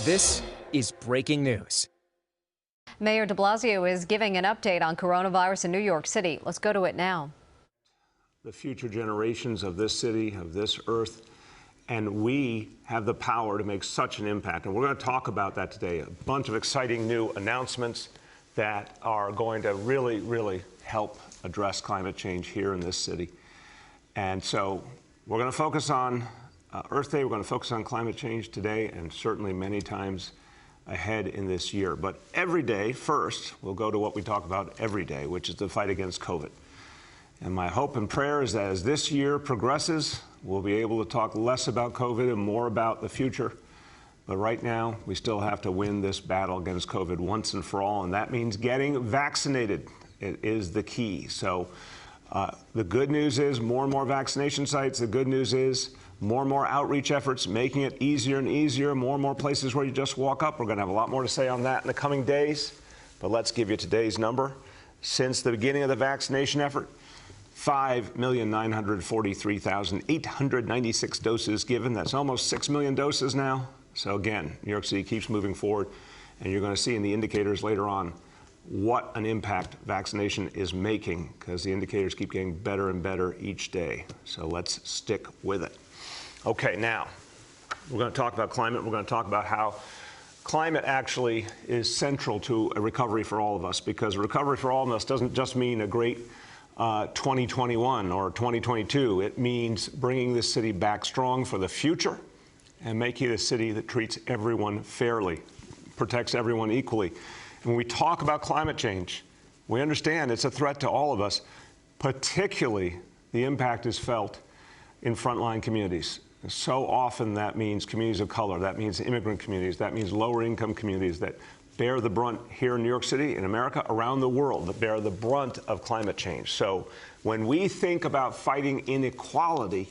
This is breaking news. Mayor de Blasio is giving an update on coronavirus in New York City. Let's go to it now. The future generations of this city, of this earth, and we have the power to make such an impact. And we're going to talk about that today. A bunch of exciting new announcements that are going to really help address climate change here in this city. And so we're going to focus on Earth Day. We're going to focus on climate change today and certainly many times ahead in this year. But every day, first, we'll go to what we talk about every day, which is the fight against COVID. And my hope and prayer is that as this year progresses, we'll be able to talk less about COVID and more about the future. But right now, we still have to win this battle against COVID once and for all, and that means getting vaccinated. It is the key. So the good news is more and more vaccination sites. The good news is more and more outreach efforts, making it easier and easier, more and more places where you just walk up. We're going to have a lot more to say on that in the coming days. But let's give you today's number. Since the beginning of the vaccination effort, 5,943,896 doses given. That's almost 6 million doses now. So again, New York City keeps moving forward, and you're going to see in the indicators later on what an impact vaccination is making, because the indicators keep getting better and better each day. So let's stick with it. Okay, now we're going to talk about climate. We're going to talk about how climate actually is central to a recovery for all of us, because a recovery for all of us doesn't just mean a great 2021 or 2022. It means bringing this city back strong for the future and making it a city that treats everyone fairly, protects everyone equally. When we talk about climate change, we understand it's a threat to all of us. Particularly, the impact is felt in frontline communities. So often that means communities of color, that means immigrant communities, that means lower income communities that bear the brunt here in New York City, in America, around the world, that bear the brunt of climate change. So when we think about fighting inequality,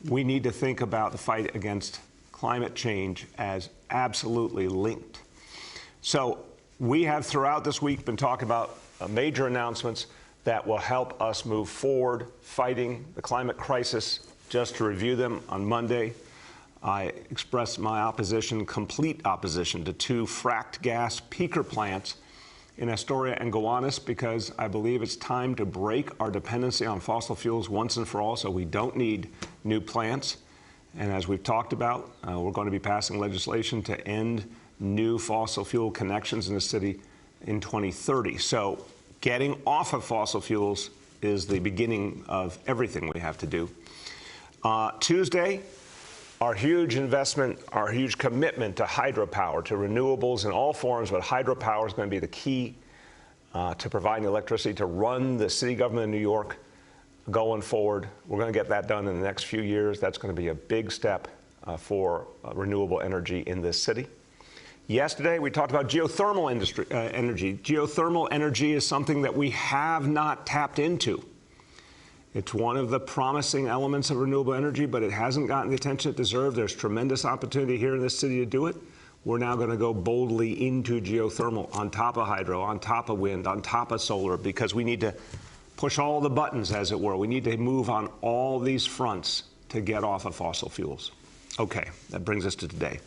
we need to think about the fight against climate change as absolutely linked. So we have throughout this week been talking about major announcements that will help us move forward fighting the climate crisis. Just to review them, on Monday, I expressed my opposition, complete opposition, to 2 fracked gas peaker plants in Astoria and Gowanus, because I believe it's time to break our dependency on fossil fuels once and for all, so we don't need new plants. And as we've talked about, we're going to be passing legislation to end new fossil fuel connections in the city in 2030. So getting off of fossil fuels is the beginning of everything we have to do. Tuesday, our huge investment, our huge commitment to hydropower, to renewables in all forms, but hydropower is going to be the key to providing electricity to run the city government of New York going forward. We're going to get that done in the next few years. That's going to be a big step for renewable energy in this city. Yesterday, we talked about geothermal energy. Geothermal energy is something that we have not tapped into. It's one of the promising elements of renewable energy, but it hasn't gotten the attention it deserved. There's tremendous opportunity here in this city to do it. We're now going to go boldly into geothermal on top of hydro, on top of wind, on top of solar, because we need to push all the buttons, as it were. We need to move on all these fronts to get off of fossil fuels. Okay, that brings us to today.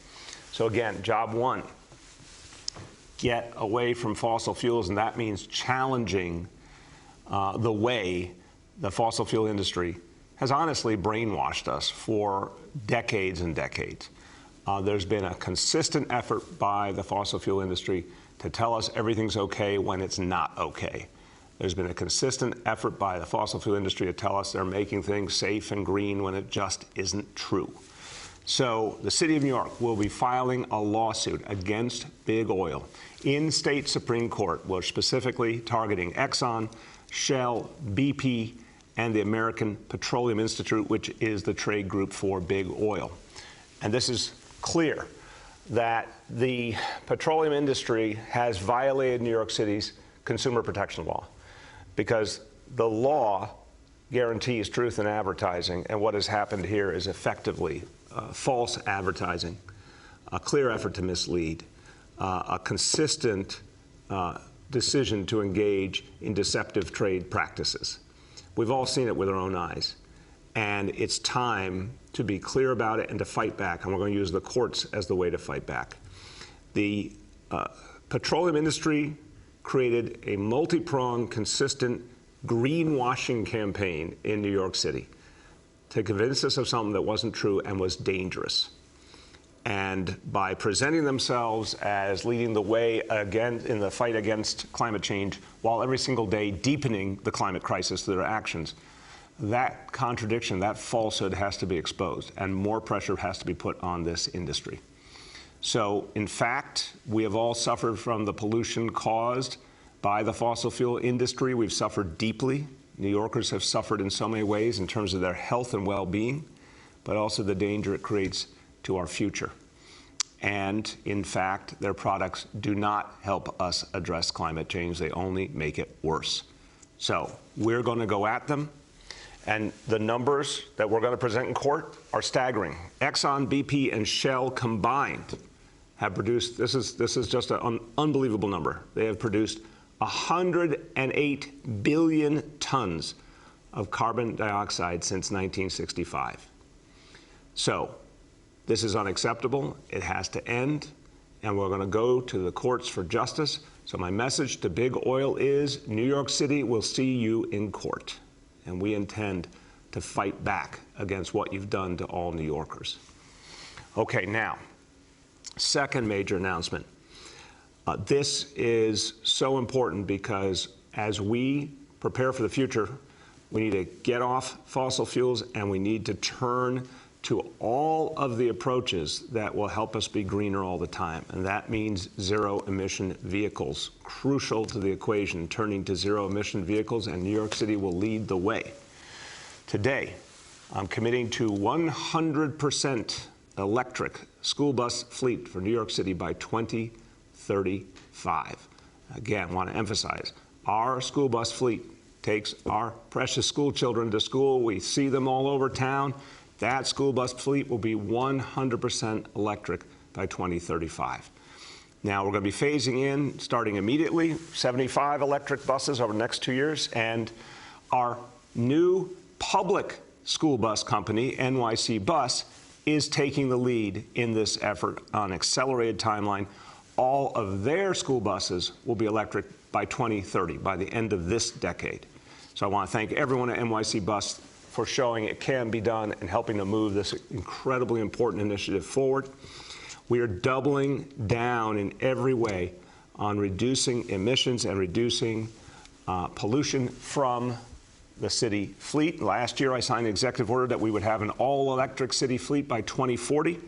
So again, job one, get away from fossil fuels, and that means challenging the way the fossil fuel industry has honestly brainwashed us for decades and decades. There's been a consistent effort by the fossil fuel industry to tell us everything's okay when it's not okay. There's been a consistent effort by the fossil fuel industry to tell us they're making things safe and green when it just isn't true. So the city of New York will be filing a lawsuit against big oil in state Supreme Court. We're specifically targeting Exxon, Shell, BP, and the American Petroleum Institute, which is the trade group for big oil. And this is clear that the petroleum industry has violated New York City's consumer protection law, because the law guarantees truth in advertising, and what has happened here is effectively false advertising, a clear effort to mislead, a consistent decision to engage in deceptive trade practices. We've all seen it with our own eyes. And it's time to be clear about it and to fight back. And we're going to use the courts as the way to fight back. The petroleum industry created a multi-pronged, consistent greenwashing campaign in New York City to convince us of something that wasn't true and was dangerous. And by presenting themselves as leading the way again in the fight against climate change, while every single day deepening the climate crisis through their actions, that contradiction, that falsehood has to be exposed, and more pressure has to be put on this industry. So, in fact, we have all suffered from the pollution caused by the fossil fuel industry. We've suffered deeply. New Yorkers have suffered in so many ways in terms of their health and well-being, but also the danger it creates to our future. And, in fact, their products do not help us address climate change. They only make it worse. So, we're going to go at them. And the numbers that we're going to present in court are staggering. Exxon, BP, and Shell combined have produced, this is just an unbelievable number. They have produced 108 billion tons of carbon dioxide since 1965. So this is unacceptable. It has to end, and we're going to go to the courts for justice. So my message to Big Oil is New York City will see you in court, and we intend to fight back against what you've done to all New Yorkers. Okay, now, second major announcement. This is so important because as we prepare for the future, we need to get off fossil fuels and we need to turn to all of the approaches that will help us be greener all the time. And that means zero-emission vehicles, crucial to the equation, turning to zero-emission vehicles, and New York City will lead the way. Today, I'm committing to 100% electric school bus fleet for New York City by 2035. Again, I want to emphasize, our school bus fleet takes our precious school children to school. We see them all over town. That school bus fleet will be 100% electric by 2035. Now, we're going to be phasing in, starting immediately, 75 electric buses over the next 2 years, and our new public school bus company, NYC Bus, is taking the lead in this effort on an accelerated timeline. All of their school buses will be electric by 2030, by the end of this decade. So I want to thank everyone at NYC Bus for showing it can be done and helping to move this incredibly important initiative forward. We are doubling down in every way on reducing emissions and reducing pollution from the city fleet. Last year, I signed an executive order that we would have an all-electric city fleet by 2040.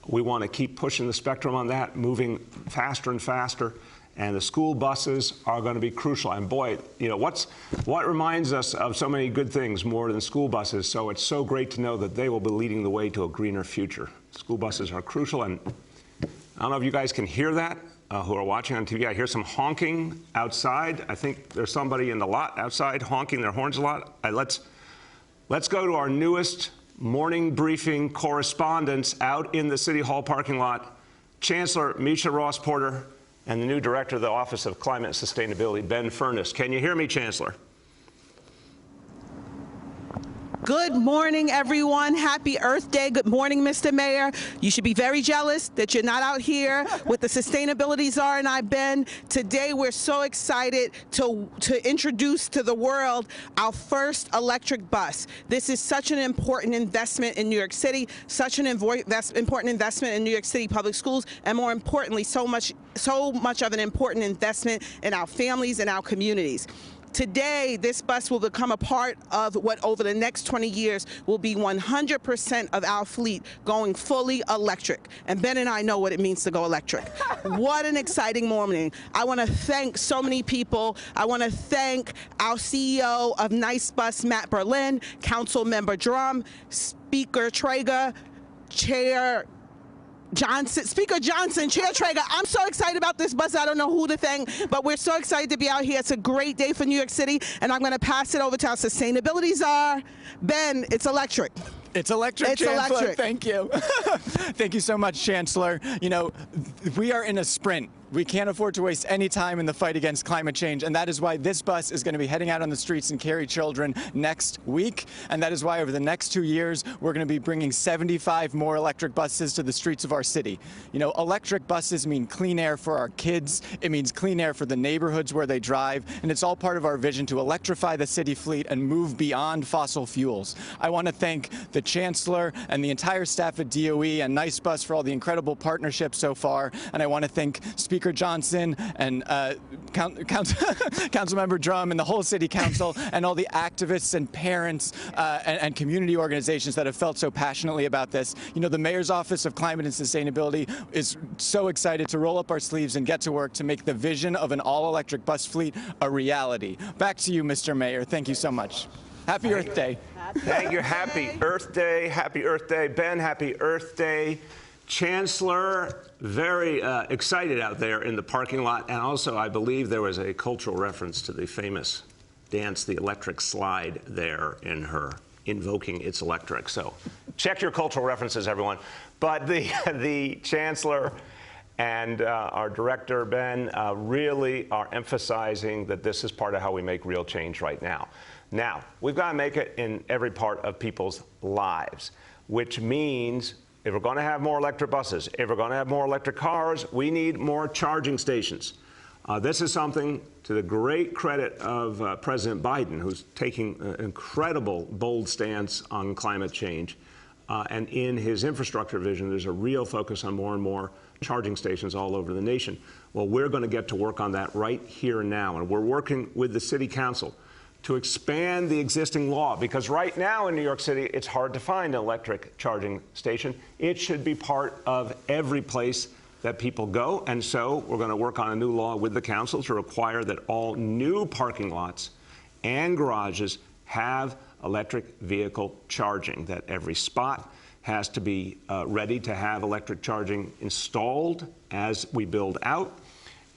We want to keep pushing the spectrum on that, moving faster and faster. And the school buses are going to be crucial. And boy, you know, what reminds us of so many good things more than school buses? So it's so great to know that they will be leading the way to a greener future. School buses are crucial. And I don't know if you guys can hear that, who are watching on TV. I hear some honking outside. I think there's somebody in the lot outside honking their horns a lot. Let's go to our newest morning briefing correspondents out in the City Hall parking lot, Chancellor Misha Ross-Porter, and the new director of the Office of Climate and Sustainability, Ben Furness. Can you hear me, Chancellor? Good morning, everyone. Happy Earth Day. Good morning, Mr. Mayor. You should be very jealous that you're not out here with the sustainability czar and I, Ben. Today, we're so excited to introduce to the world our first electric bus. This is such an important investment in New York City, such an important investment in New York City public schools, and more importantly, so much of an important investment in our families and our communities. Today, this bus will become a part of what over the next 20 years will be 100% of our fleet going fully electric. And Ben and I know what it means to go electric. What an exciting morning. I want to thank so many people. I want to thank our CEO of Nice Bus, Matt Berlin, Council Member Drum, Speaker Traeger, Chair Johnson, Speaker Johnson, Chair Traeger. I'm so excited about this bus. I don't know who to thank, but we're so excited to be out here. It's a great day for New York City, and I'm going to pass it over to our sustainability czar. Ben, it's electric. It's electric, it's Chancellor. Electric. Thank you. Thank you so much, Chancellor. You know, we are in a sprint We can't afford to waste any time in the fight against climate change, and that is why this bus is going to be heading out on the streets and carry children next week, and that is why over the next 2 years, we're going to be bringing 75 more electric buses to the streets of our city. You know, electric buses mean clean air for our kids, it means clean air for the neighborhoods where they drive, and it's all part of our vision to electrify the city fleet and move beyond fossil fuels. I want to thank the Chancellor and the entire staff at DOE and Nice Bus for all the incredible partnerships so far, and I want to thank Speaker Johnson and Councilmember Drum and the whole City Council and all the activists and parents and community organizations that have felt so passionately about this. You know, the Mayor's Office of Climate and Sustainability is so excited to roll up our sleeves and get to work to make the vision of an all-electric bus fleet a reality. Back to you, Mr. Mayor. Thank you so much. Happy Earth Day. Thank you. Happy Earth Day. Happy Earth Day. Ben, happy Earth Day. Chancellor, very excited out there in the parking lot. And also, I believe there was a cultural reference to the famous dance, the electric slide, there in her invoking It's Electric. So check your cultural references, everyone. But the Chancellor and our Director, Ben, really are emphasizing that this is part of how we make real change right now. Now, we've got to make it in every part of people's lives, which means if we're going to have more electric buses, if we're going to have more electric cars, we need more charging stations. This is something to the great credit of President Biden, who's taking an incredible, bold stance on climate change. And in his infrastructure vision, there's a real focus on more and more charging stations all over the nation. Well, we're going to get to work on that right here and now. And we're working with the City Council to expand the existing law, because right now in New York City, it's hard to find an electric charging station. It should be part of every place that people go. And so we're going to work on a new law with the council to require that all new parking lots and garages have electric vehicle charging, that every spot has to be ready to have electric charging installed as we build out,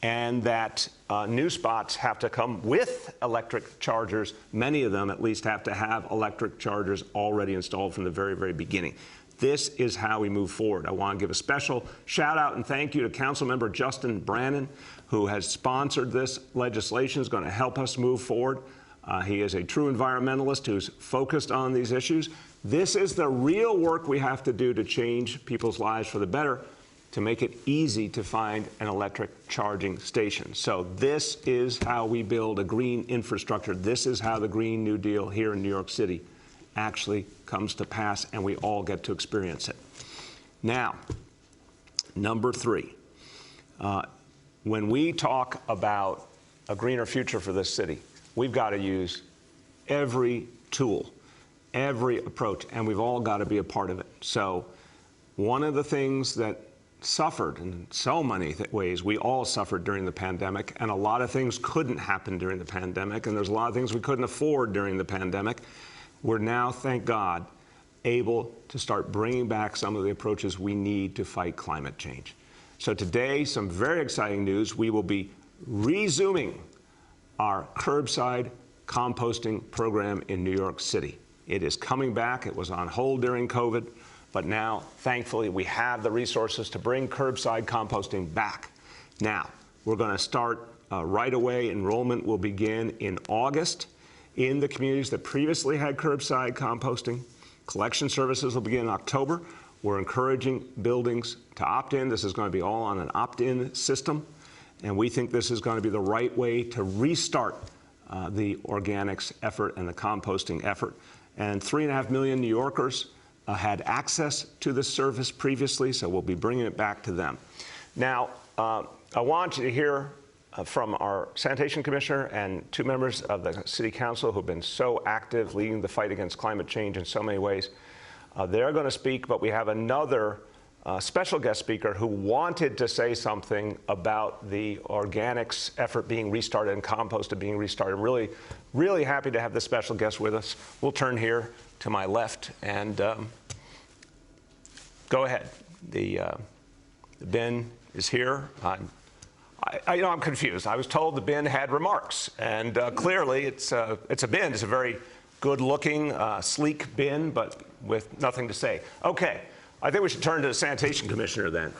and that new spots have to come with electric chargers. Many of them at least have to have electric chargers already installed from the very, very beginning. This is how we move forward. I want to give a special shout out and thank you to Councilmember Justin Brannan, who has sponsored this legislation, is going to help us move forward. He is a true environmentalist who's focused on these issues. This is the real work we have to do to change people's lives for the better, to make it easy to find an electric charging station. So this is how we build a green infrastructure. This is how the Green New Deal here in New York City actually comes to pass, and we all get to experience it. Now, number 3, when we talk about a greener future for this city, we've got to use every tool, every approach, and we've all got to be a part of it. So one of the things that suffered in so many ways, we all suffered during the pandemic, and a lot of things couldn't happen during the pandemic, and there's a lot of things we couldn't afford during the pandemic. We're now, thank God, able to start bringing back some of the approaches we need to fight climate change. So today, some very exciting news. We will be resuming our curbside composting program in New York City. It is coming back. It was on hold during COVID, but now, thankfully, we have the resources to bring curbside composting back. Now, we're going to start right away. Enrollment will begin in August in the communities that previously had curbside composting. Collection services will begin in October. We're encouraging buildings to opt in. This is going to be all on an opt-in system. And we think this is going to be the right way to restart the organics effort and the composting effort. And 3.5 million New Yorkers had access to this service previously, so we'll be bringing it back to them. Now, I want you to hear from our sanitation commissioner and 2 members of the city council who've been so active leading the fight against climate change in so many ways. They're going to speak, but we have another special guest speaker who wanted to say something about the organics effort being restarted and composted being restarted. Really, really happy to have this special guest with us. We'll turn here to my left and go ahead. The bin is here. I'm confused. I was told the bin had remarks, and clearly it's a bin. It's a very good-looking, sleek bin, but with nothing to say. Okay, I think we should turn to the sanitation commissioner then.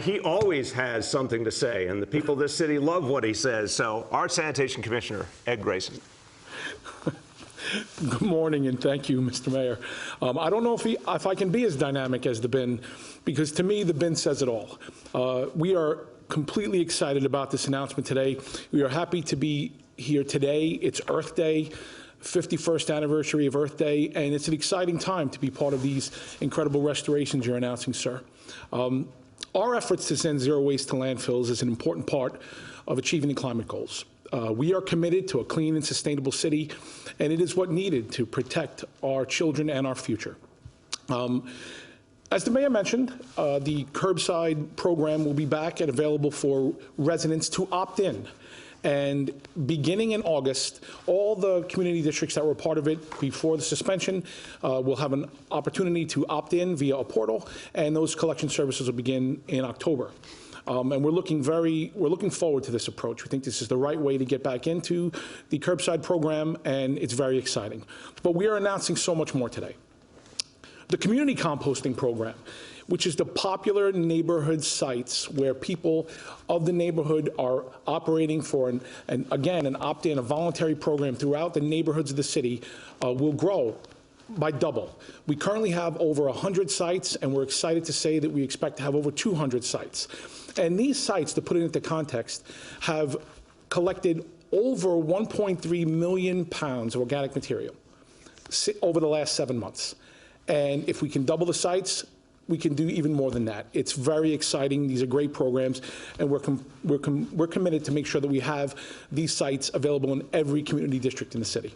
He always has something to say, and the people of this city love what he says. So, our Sanitation Commissioner, Ed Grayson. Good morning, and thank you, Mr. Mayor. I don't know if I can be as dynamic as the bin, because to me, the bin says it all. We are completely excited about this announcement today. We are happy to be here today. It's Earth Day, 51st anniversary of Earth Day, and it's an exciting time to be part of these incredible restorations you're announcing, sir. Our efforts to send zero waste to landfills is an important part of achieving the climate goals. We are committed to a clean and sustainable city, and it is what needed to protect our children and our future. As the mayor mentioned, the Curbside program will be back and available for residents to opt in. And beginning in August, all the community districts that were part of it before the suspension will have an opportunity to opt in via a portal, and those collection services will begin in October. And we're looking forward to this approach. We think this is the right way to get back into the Curbside program, and it's very exciting. But we are announcing so much more today. The community composting program, which is the popular neighborhood sites where people of the neighborhood are operating for an opt-in, a voluntary program throughout the neighborhoods of the city, will grow by double. We currently have over 100 sites, and we're excited to say that we expect to have over 200 sites. And these sites, to put it into context, have collected over 1.3 million pounds of organic material over the last 7 months. And if we can double the sites, we can do even more than that. It's very exciting. These are great programs, and we're committed to make sure that we have these sites available in every community district in the city.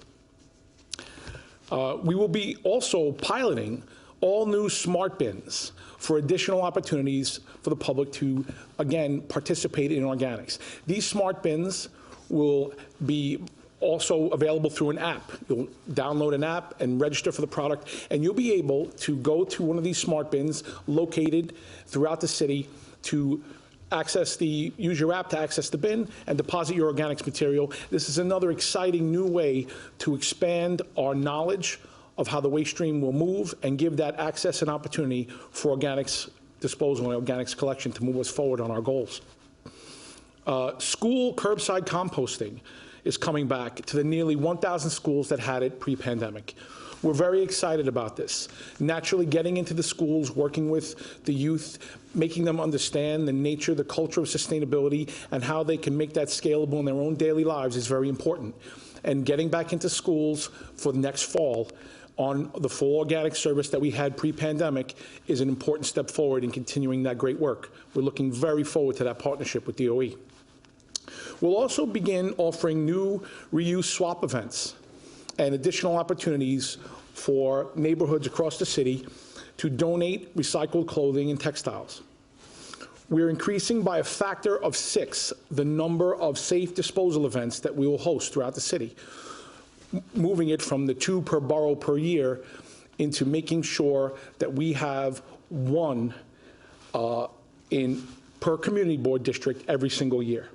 We will be also piloting all new smart bins for additional opportunities for the public to, again, participate in organics. These smart bins will be also available through an app. You'll download an app and register for the product, and you'll be able to go to one of these smart bins located throughout the city to use your app to access the bin and deposit your organics material. This is another exciting new way to expand our knowledge of how the waste stream will move and give that access and opportunity for organics disposal and organics collection to move us forward on our goals. School curbside composting is coming back to the nearly 1,000 schools that had it pre-pandemic. We're very excited about this. Naturally, getting into the schools, working with the youth, making them understand the nature, the culture of sustainability, and how they can make that scalable in their own daily lives is very important. And getting back into schools for the next fall on the full organic service that we had pre-pandemic is an important step forward in continuing that great work. We're looking very forward to that partnership with DOE. We'll also begin offering new reuse swap events and additional opportunities for neighborhoods across the city to donate recycled clothing and textiles. We're increasing by a factor of 6 the number of safe disposal events that we will host throughout the city, moving it from the 2 per borough per year into making sure that we have 1 per community board district every single year.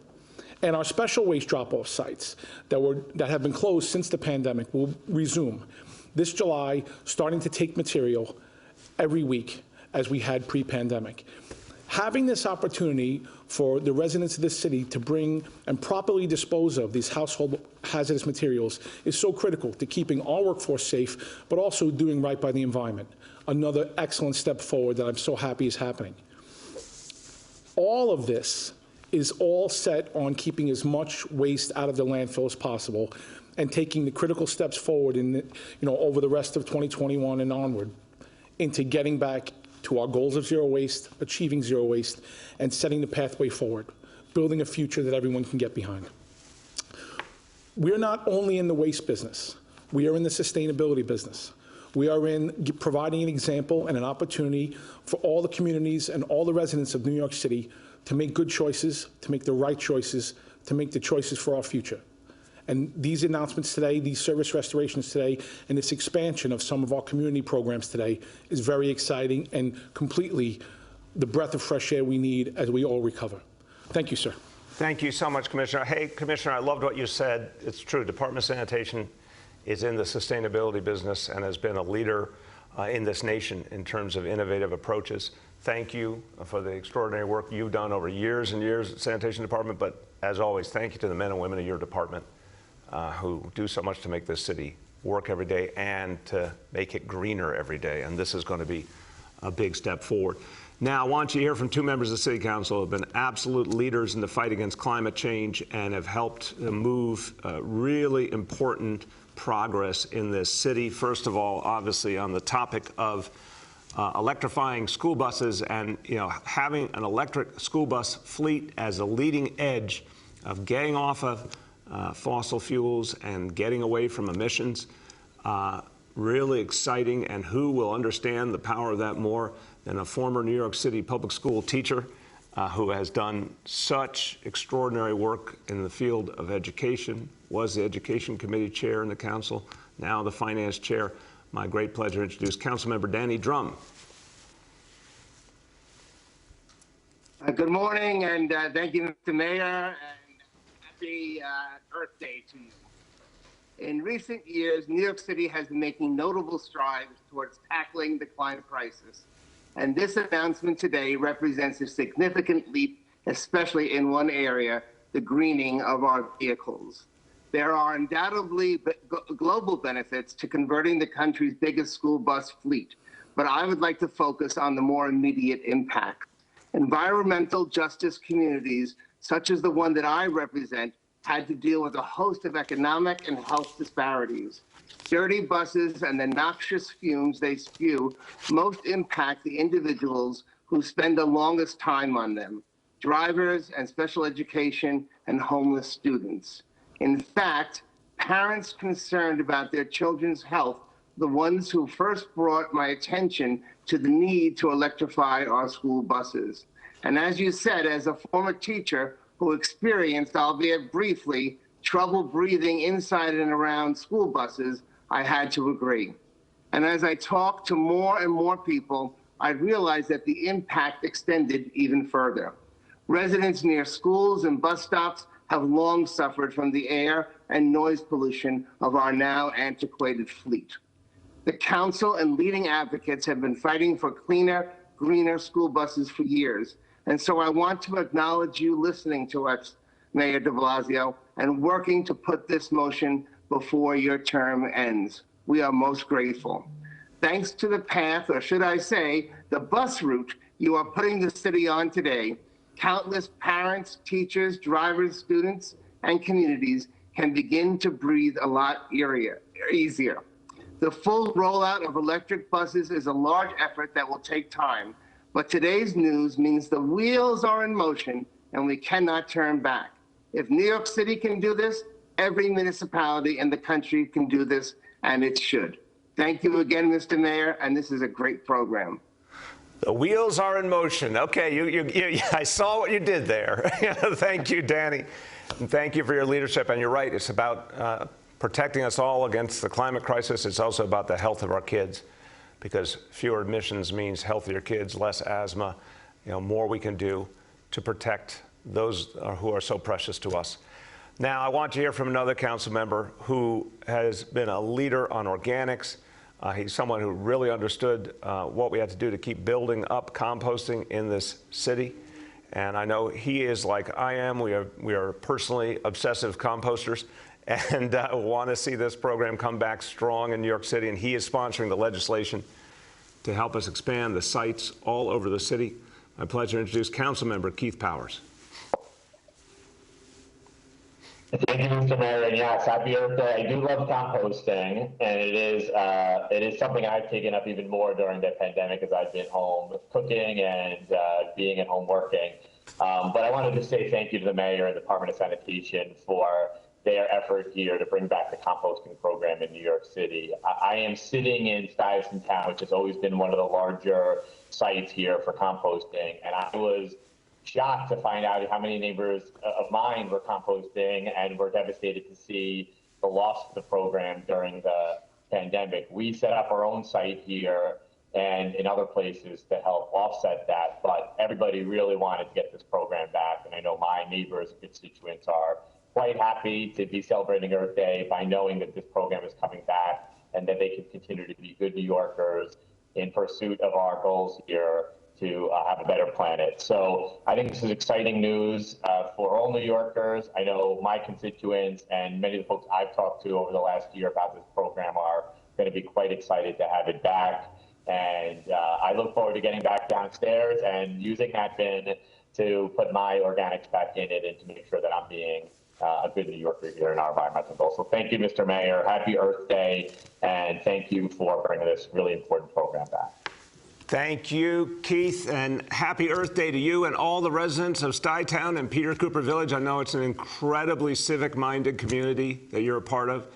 And our special waste drop-off sites that have been closed since the pandemic will resume this July, starting to take material every week as we had pre-pandemic. Having this opportunity for the residents of this city to bring and properly dispose of these household hazardous materials is so critical to keeping our workforce safe, but also doing right by the environment. Another excellent step forward that I'm so happy is happening. All of this is all set on keeping as much waste out of the landfill as possible and taking the critical steps forward over the rest of 2021 and onward into getting back to our goals of zero waste, achieving zero waste, and setting the pathway forward, building a future that everyone can get behind. We're not only in the waste business, we are in the sustainability business. We are in providing an example and an opportunity for all the communities and all the residents of New York City to make good choices, to make the right choices, to make the choices for our future. And these announcements today, these service restorations today, and this expansion of some of our community programs today is very exciting and completely the breath of fresh air we need as we all recover. Thank you, sir. Thank you so much, Commissioner. Hey, Commissioner, I loved what you said. It's true. Department of Sanitation is in the sustainability business and has been a leader in this nation in terms of innovative approaches. thank you for the extraordinary work you've done over years and years at the Sanitation Department, but as always, thank you to the men and women of your department who do so much to make this city work every day and to make it greener every day. And this is going to be a big step forward. Now, I want you to hear from two members of the City Council who have been absolute leaders in the fight against climate change and have helped move really important progress in this city. First of all, obviously, on the topic of electrifying school buses and having an electric school bus fleet as a leading edge of getting off of fossil fuels and getting away from emissions. Really exciting, and who will understand the power of that more than a former New York City public school teacher who has done such extraordinary work in the field of education, was the Education Committee chair in the council, now the finance chair. My great pleasure to introduce Councilmember Danny Drum. Good morning, and thank you, Mr. Mayor, and happy Earth Day to you. In recent years, New York City has been making notable strides towards tackling the climate crisis. And this announcement today represents a significant leap, especially in one area, the greening of our vehicles. There are undoubtedly global benefits to converting the country's biggest school bus fleet, but I would like to focus on the more immediate impact. Environmental justice communities, such as the one that I represent, had to deal with a host of economic and health disparities. Dirty buses and the noxious fumes they spew most impact the individuals who spend the longest time on them: drivers and special education and homeless students. In fact, parents concerned about their children's health, the ones who first brought my attention to the need to electrify our school buses. And as you said, as a former teacher who experienced, albeit briefly, trouble breathing inside and around school buses, I had to agree. And as I talked to more and more people, I realized that the impact extended even further. Residents near schools and bus stops have long suffered from the air and noise pollution of our now antiquated fleet. The council and leading advocates have been fighting for cleaner, greener school buses for years. And so I want to acknowledge you listening to us, Mayor de Blasio, and working to put this motion before your term ends. We are most grateful. Thanks to the path, or should I say, the bus route you are putting the city on today, countless parents, teachers, drivers, students, and communities can begin to breathe a lot easier. The full rollout of electric buses is a large effort that will take time, but today's news means the wheels are in motion and we cannot turn back. If New York City can do this, every municipality in the country can do this, and it should. Thank you again, Mr. Mayor, and this is a great program. The wheels are in motion. Okay, I saw what you did there. Thank you, Danny. And thank you for your leadership. And you're right, it's about protecting us all against the climate crisis. It's also about the health of our kids, because fewer emissions means healthier kids, less asthma, more we can do to protect those who are so precious to us. Now, I want to hear from another council member who has been a leader on organics. He's someone who really understood what we had to do to keep building up composting in this city. And I know he is like I am. We are personally obsessive composters and want to see this program come back strong in New York City. And he is sponsoring the legislation to help us expand the sites all over the city. My pleasure to introduce Councilmember Keith Powers. Thank you, Mr. Mayor, and yes, happy Earth Day. I do love composting, and it is something I've taken up even more during the pandemic as I've been home cooking and being at home working. But I wanted to say thank you to the mayor and the Department of Sanitation for their effort here to bring back the composting program in New York City. I am sitting in Stuyvesant Town, which has always been one of the larger sites here for composting, and I was shocked to find out how many neighbors of mine were composting and were devastated to see the loss of the program during the pandemic. We set up our own site here and in other places to help offset that, but everybody really wanted to get this program back. And I know my neighbors and constituents are quite happy to be celebrating Earth Day by knowing that this program is coming back and that they can continue to be good New Yorkers in pursuit of our goals here to have a better planet. So I think this is exciting news for all New Yorkers. I know my constituents and many of the folks I've talked to over the last year about this program are going to be quite excited to have it back. And I look forward to getting back downstairs and using that bin to put my organics back in it and to make sure that I'm being a good New Yorker here in our environmental goals. So thank you, Mr. Mayor. Happy Earth Day, and thank you for bringing this really important program back. Thank you, Keith, and happy Earth Day to you and all the residents of Stuytown and Peter Cooper Village. I know it's an incredibly civic-minded community that you're a part of,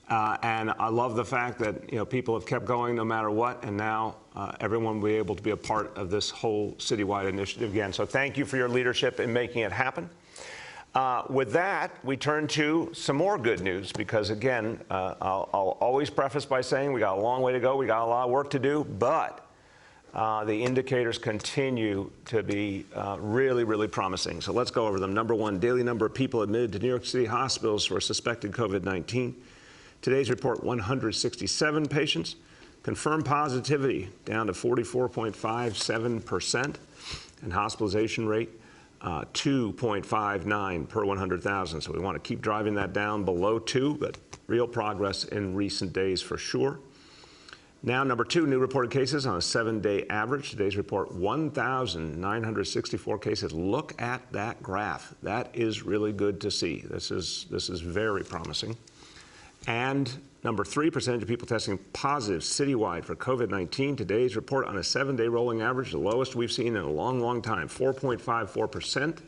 and I love the fact that people have kept going no matter what, and now everyone will be able to be a part of this whole citywide initiative again. So thank you for your leadership in making it happen. With that, we turn to some more good news because, again, I'll always preface by saying we got a long way to go, we got a lot of work to do, but the indicators continue to be really, really promising. So let's go over them. Number one, daily number of people admitted to New York City hospitals for suspected COVID-19. Today's report, 167 patients. Confirmed positivity down to 44.57%, and hospitalization rate 2.59 per 100,000. So we want to keep driving that down below 2, but real progress in recent days for sure. Now, number two, new reported cases on a 7-day average. Today's report, 1,964 cases. Look at that graph. That is really good to see. This is very promising. And number three, percentage of people testing positive citywide for COVID-19. Today's report on a 7-day rolling average, the lowest we've seen in a long, long time, 4.54%.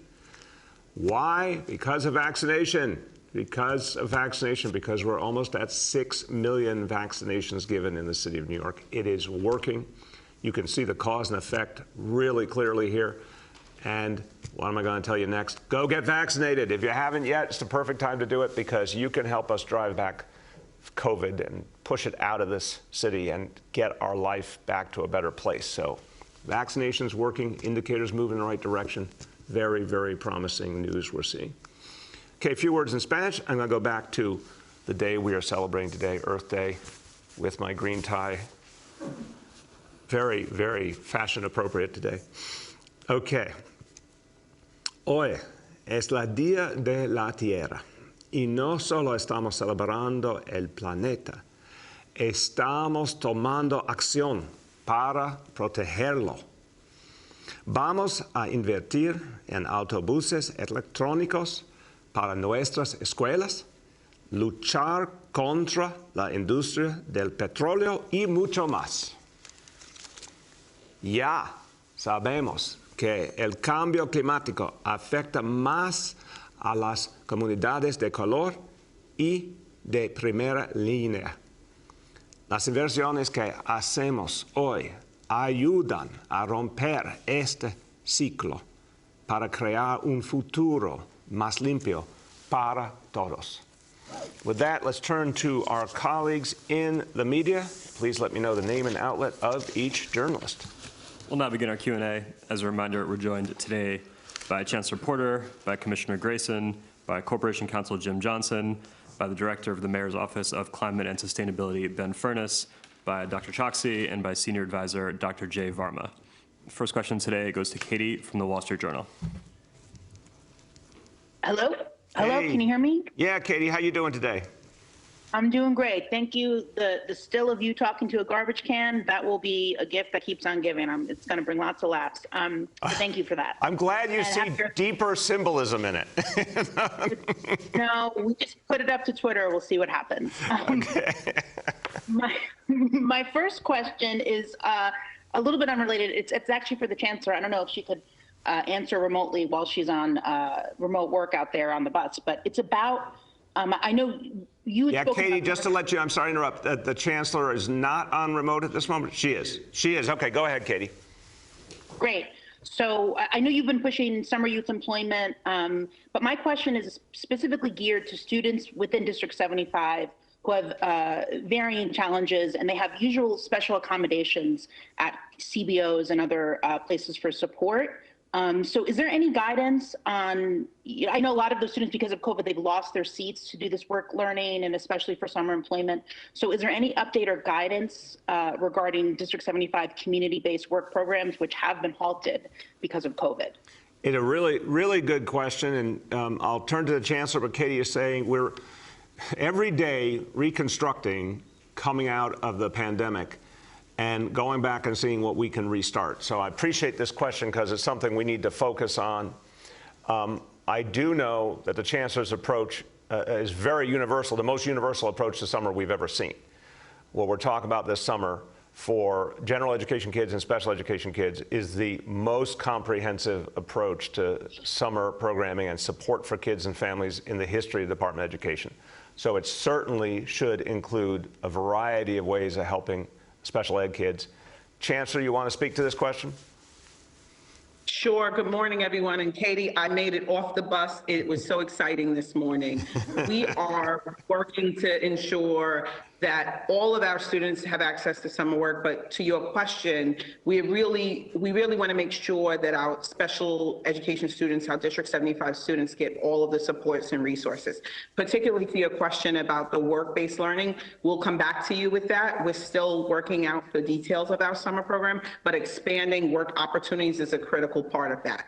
Why? Because of vaccination. Because of vaccination, because we're almost at 6 million vaccinations given in the city of New York. It is working. You can see the cause and effect really clearly here. And what am I going to tell you next? Go get vaccinated. If you haven't yet, it's the perfect time to do it because you can help us drive back COVID and push it out of this city and get our life back to a better place. So vaccination's working, indicators moving in the right direction. Very, very promising news we're seeing. Okay, a few words in Spanish. I'm going to go back to the day we are celebrating today, Earth Day, with my green tie. Very, very fashion appropriate today. Okay. Hoy es la Día de la Tierra. Y no solo estamos celebrando el planeta, estamos tomando acción para protegerlo. Vamos a invertir en autobuses electrónicos para nuestras escuelas, luchar contra la industria del petróleo y mucho más. Ya sabemos que el cambio climático afecta más a las comunidades de color y de primera línea. Las inversiones que hacemos hoy ayudan a romper este ciclo para crear un futuro más limpio para todos. With that, let's turn to our colleagues in the media. Please let me know the name and outlet of each journalist. We'll now begin our Q&A. As a reminder, we're joined today by Chancellor Porter, by Commissioner Grayson, by Corporation Counsel Jim Johnson, by the Director of the Mayor's Office of Climate and Sustainability, Ben Furness, by Dr. Choksi, and by Senior Advisor Dr. Jay Varma. First question today goes to Katie from the Wall Street Journal. Hello? Hello, Hey. Can you hear me? Yeah, Katie, how you doing today? I'm doing great. Thank you. The still of you talking to a garbage can, that will be a gift that keeps on giving. It's going to bring lots of laughs. So thank you for that. I'm glad you And see after- deeper symbolism in it. No, we just put it up to Twitter. We'll see what happens. Okay. My first question is a little bit unrelated. It's actually for the Chancellor. I don't know if she could answer remotely while she's on remote work out there on the bus, but it's about, I know you had Yeah, spoken Katie, about- just to let you, I'm sorry to interrupt, the Chancellor is not on remote at this moment? She is. She is. Okay, go ahead, Katie. Great. So I know you've been pushing summer youth employment, but my question is specifically geared to students within District 75 who have varying challenges, and they have usual special accommodations at CBOs and other places for support. So is there any guidance on, I know a lot of the students, because of COVID, they've lost their seats to do this work learning, and especially for summer employment. So is there any update or guidance regarding District 75 community-based work programs, which have been halted because of COVID? It's a really, really good question, and I'll turn to the Chancellor, but Katie is saying we're every day reconstructing coming out of the pandemic and going back and seeing what we can restart. So I appreciate this question because it's something we need to focus on. I do know that the Chancellor's approach is very universal, the most universal approach to summer we've ever seen. What we're talking about this summer for general education kids and special education kids is the most comprehensive approach to summer programming and support for kids and families in the history of the Department of Education. So it certainly should include a variety of ways of helping special ed kids. Chancellor, you want to speak to this question? Sure. Good morning, everyone. And Katie, I made it off the bus. It was so exciting this morning. We are working to ensure that all of our students have access to summer work. But to your question, we really want to make sure that our special education students, our District 75 students, get all of the supports and resources. Particularly to your question about the work-based learning, we'll come back to you with that. We're still working out the details of our summer program, but expanding work opportunities is a critical part of that.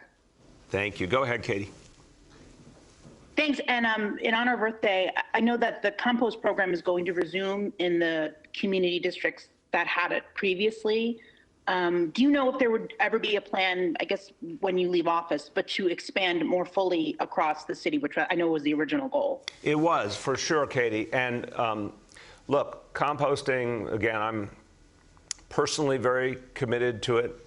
Thank you. Go ahead, Katie. Thanks. And in honor of Earth Day, I know that the compost program is going to resume in the community districts that had it previously. Do you know if there would ever be a plan, I guess, when you leave office, but to expand more fully across the city, which I know was the original goal? It was, for sure, Katie. And look, composting, again, I'm personally very committed to it.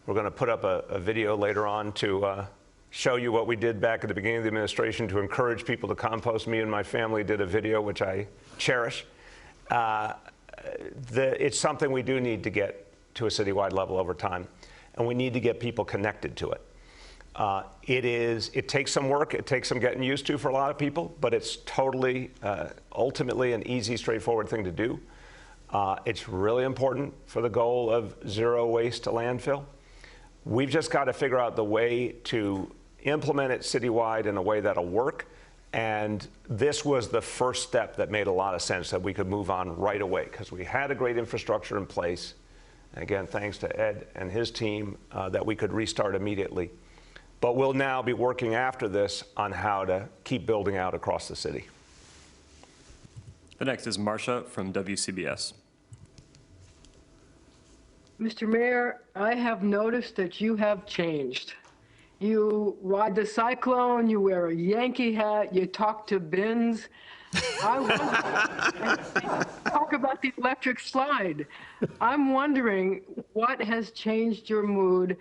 We're going to put up a video later on to show you what we did back at the beginning of the administration to encourage people to compost. Me and my family did a video, which I cherish. It's something we do need to get to a citywide level over time, and we need to get people connected to it. It takes some work, it takes some getting used to for a lot of people, but it's totally, ultimately an easy, straightforward thing to do. It's really important for the goal of zero waste to landfill. We've just got to figure out the way to implement it citywide in a way that'll work. And this was the first step that made a lot of sense, that we could move on right away because we had a great infrastructure in place. And again, thanks to Ed and his team, that we could restart immediately. But we'll now be working after this on how to keep building out across the city. The next is Marcia from WCBS. Mr. Mayor, I have noticed that you have changed. You ride the cyclone, you wear a Yankee hat, you talk to bins. I wonder, talk about the electric slide. I'm wondering what has changed your mood.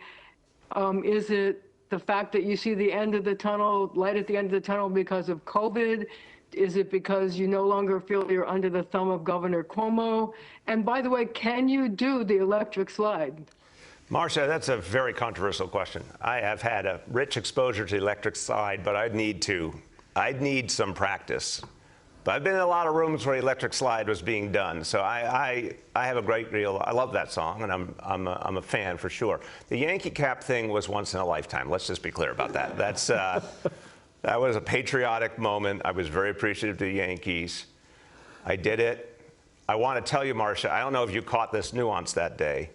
Is it the fact that you see the end of the tunnel, light at the end of the tunnel because of COVID? Is it because you no longer feel you're under the thumb of Governor Cuomo? And by the way, can you do the electric slide? Marcia, that's a very controversial question. I have had a rich exposure to the electric slide, but I'd need some practice. But I've been in a lot of rooms where the electric slide was being done, so I have a great deal. I love that song, and I'm a fan for sure. The Yankee cap thing was once in a lifetime. Let's just be clear about that. That's that was a patriotic moment. I was very appreciative to the Yankees. I did it. I want to tell you, Marcia, I don't know if you caught this nuance that day.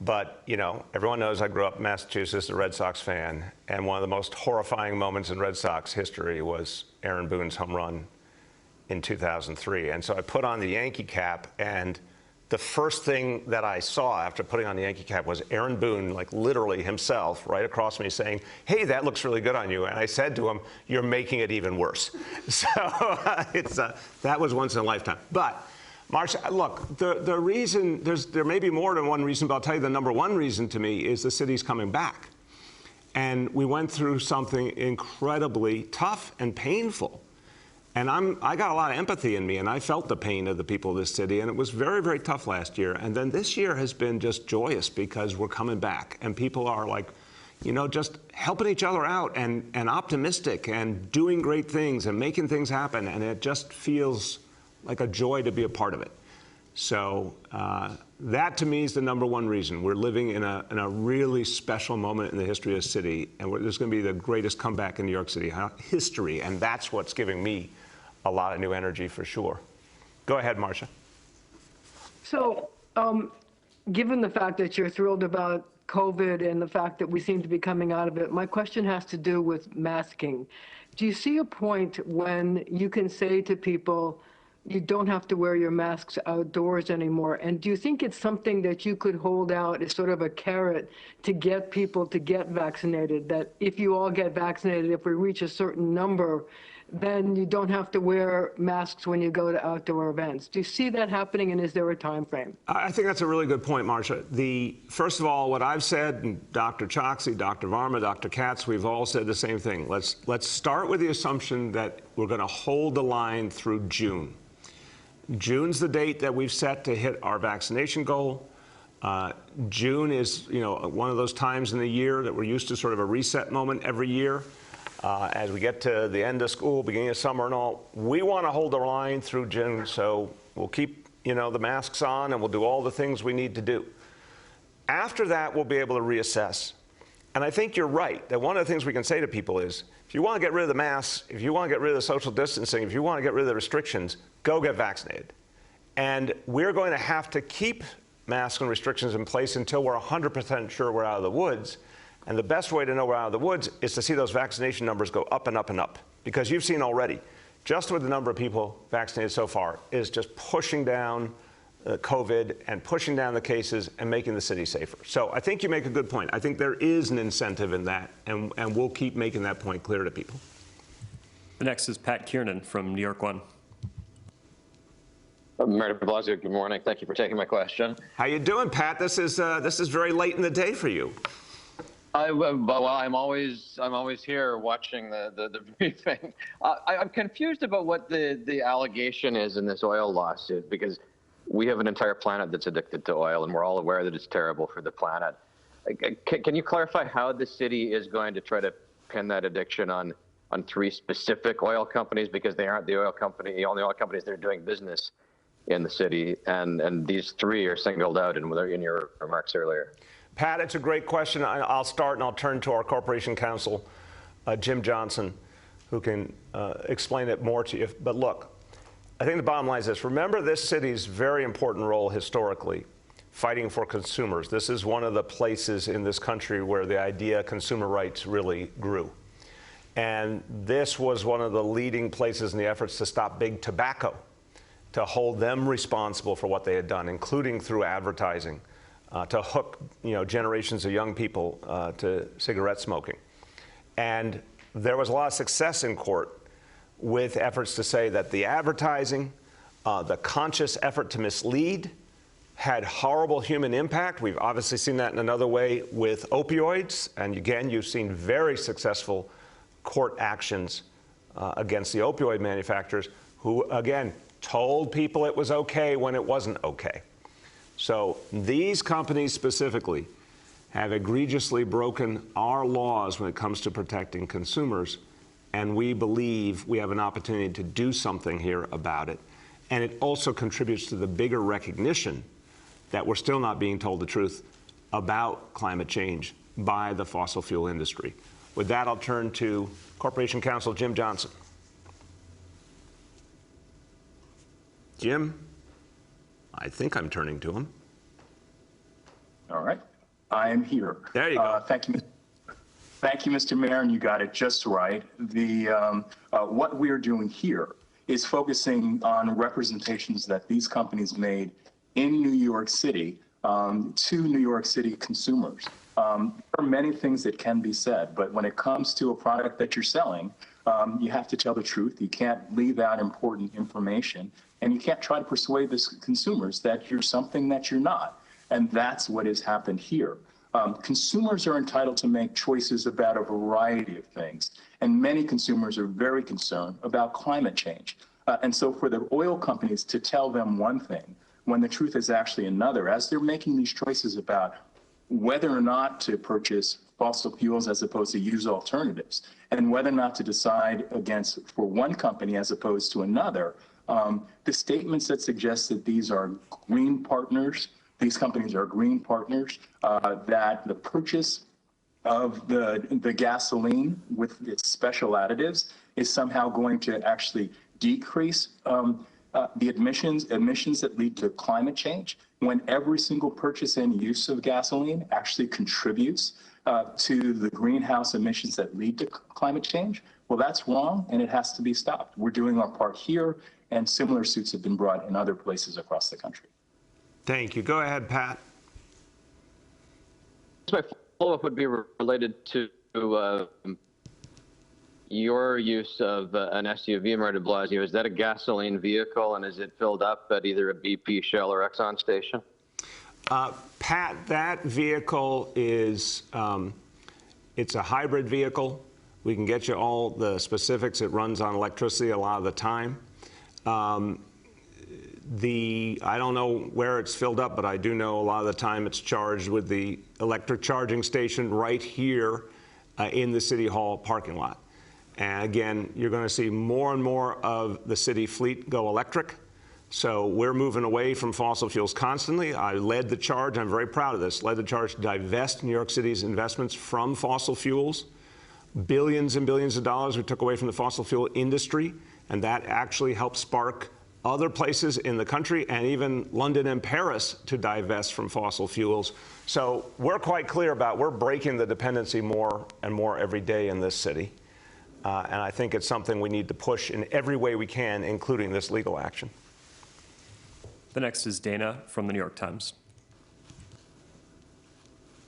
But, you know, everyone knows I grew up in Massachusetts, a Red Sox fan, and one of the most horrifying moments in Red Sox history was Aaron Boone's home run in 2003. And so I put on the Yankee cap, and the first thing that I saw after putting on the Yankee cap was Aaron Boone, like literally himself, right across me saying, "Hey, that looks really good on you." And I said to him, "You're making it even worse." So that was once in a lifetime. But Marcia, look, the reason, there may be more than one reason, but I'll tell you the number one reason to me is the city's coming back. And we went through something incredibly tough and painful. And I got a lot of empathy in me, and I felt the pain of the people of this city, and it was very, very tough last year. And then this year has been just joyous because we're coming back, and people are like, you know, just helping each other out and optimistic and doing great things and making things happen, and it just feels like a joy to be a part of it. So that to me is the number one reason. We're living in a really special moment in the history of the city, and there's going to be the greatest comeback in New York City history, and that's what's giving me a lot of new energy for sure. Go ahead, Marcia. So, given the fact that you're thrilled about COVID and the fact that we seem to be coming out of it, my question has to do with masking. Do you see a point when you can say to people, you don't have to wear your masks outdoors anymore? And do you think it's something that you could hold out as sort of a carrot to get people to get vaccinated, that if you all get vaccinated, if we reach a certain number, then you don't have to wear masks when you go to outdoor events? Do you see that happening, and is there a time frame? I think that's a really good point, Marcia. First of all, what I've said, and Dr. Choksi, Dr. Varma, Dr. Katz, we've all said the same thing. Let's start with the assumption that we're going to hold the line through June. June's the date that we've set to hit our vaccination goal. June is, one of those times in the year that we're used to, sort of a reset moment every year. As we get to the end of school, beginning of summer and all, we want to hold the line through June, so we'll keep, the masks on and we'll do all the things we need to do. After that, we'll be able to reassess. And I think you're right, that one of the things we can say to people is, if you want to get rid of the masks, if you want to get rid of the social distancing, if you want to get rid of the restrictions, go get vaccinated. And we're going to have to keep masks and restrictions in place until we're 100% sure we're out of the woods. And the best way to know we're out of the woods is to see those vaccination numbers go up and up and up. Because you've seen already, just with the number of people vaccinated so far, is just pushing down COVID and pushing down the cases and making the city safer. So I think you make a good point. I think there is an incentive in that, and we'll keep making that point clear to people. The next is Pat Kiernan from New York One. Mayor de Blasio, good morning. Thank you for taking my question. How you doing, Pat? This is very late in the day for you. Well, I'm always here watching the briefing. I'm confused about what the allegation is in this oil lawsuit, because we have an entire planet that's addicted to oil, and we're all aware that it's terrible for the planet. Can you clarify how the city is going to try to pin that addiction on three specific oil companies, because they aren't the only oil companies that are doing business in the city, and these three are singled out in your remarks earlier? Pat, it's a great question. I'll start and I'll turn to our Corporation Counsel, Jim Johnson, who can explain it more to you. But look, I think the bottom line is this. Remember this city's very important role historically, fighting for consumers. This is one of the places in this country where the idea of consumer rights really grew. And this was one of the leading places in the efforts to stop big tobacco, to hold them responsible for what they had done, including through advertising. To hook, generations of young people to cigarette smoking. And there was a lot of success in court with efforts to say that the advertising, the conscious effort to mislead, had horrible human impact. We've obviously seen that in another way with opioids. And again, you've seen very successful court actions against the opioid manufacturers who, again, told people it was okay when it wasn't okay. So these companies specifically have egregiously broken our laws when it comes to protecting consumers, and we believe we have an opportunity to do something here about it. And it also contributes to the bigger recognition that we're still not being told the truth about climate change by the fossil fuel industry. With that, I'll turn to Corporation Counsel Jim Johnson. Jim? I think I'm turning to him. All right. I am here. There you go. Thank you, Mr. Mayor, and you got it just right. What we are doing here is focusing on representations that these companies made in New York City to New York City consumers. There are many things that can be said, but when it comes to a product that you're selling, you have to tell the truth. You can't leave out important information. And you can't try to persuade the consumers that you're something that you're not. And that's what has happened here. Consumers are entitled to make choices about a variety of things. And many consumers are very concerned about climate change. And so for the oil companies to tell them one thing when the truth is actually another, as they're making these choices about whether or not to purchase fossil fuels as opposed to use alternatives, and whether or not to decide for one company as opposed to another, the statements that suggest that these are green partners, These companies are green partners, that the purchase of the gasoline with its special additives is somehow going to actually decrease the emissions that lead to climate change, when every single purchase and use of gasoline actually contributes to the greenhouse emissions that lead to climate change. Well, that's wrong, and it has to be stopped. We're doing our part here, and similar suits have been brought in other places across the country. Thank you. Go ahead, Pat. My follow-up would be related to your use of an SUV, Mayor de Blasio. Is that a gasoline vehicle, and is it filled up at either a BP, Shell, or Exxon station? Pat, that vehicle is, it's a hybrid vehicle. We can get you all the specifics. It runs on electricity a lot of the time. I don't know where it's filled up, but I do know a lot of the time it's charged with the electric charging station right here in the City Hall parking lot. And again, you're going to see more and more of the city fleet go electric. So we're moving away from fossil fuels constantly. I led the charge, I'm very proud of this, led the charge to divest New York City's investments from fossil fuels. Billions and billions of dollars we took away from the fossil fuel industry, and that actually helped spark other places in the country and even London and Paris to divest from fossil fuels. So we're quite clear about we're breaking the dependency more and more every day in this city. And I think it's something we need to push in every way we can, including this legal action. The next is Dana from the New York Times.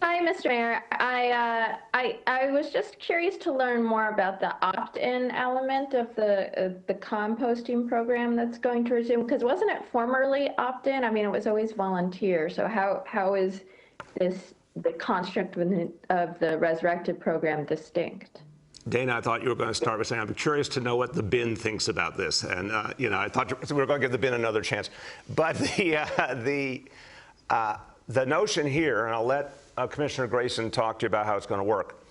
Hi, Mr. Mayor. I was just curious to learn more about the opt-in element of the composting program that's going to resume, because wasn't it formerly opt-in? I mean, it was always volunteer. So how is the construct of the resurrected program distinct? Dana, I thought you were going to start by saying, I'm curious to know what the bin thinks about this. And, you know, I thought we were going to give the bin another chance. But the notion here, and I'll let Commissioner Grayson talk to you about how it's going to work,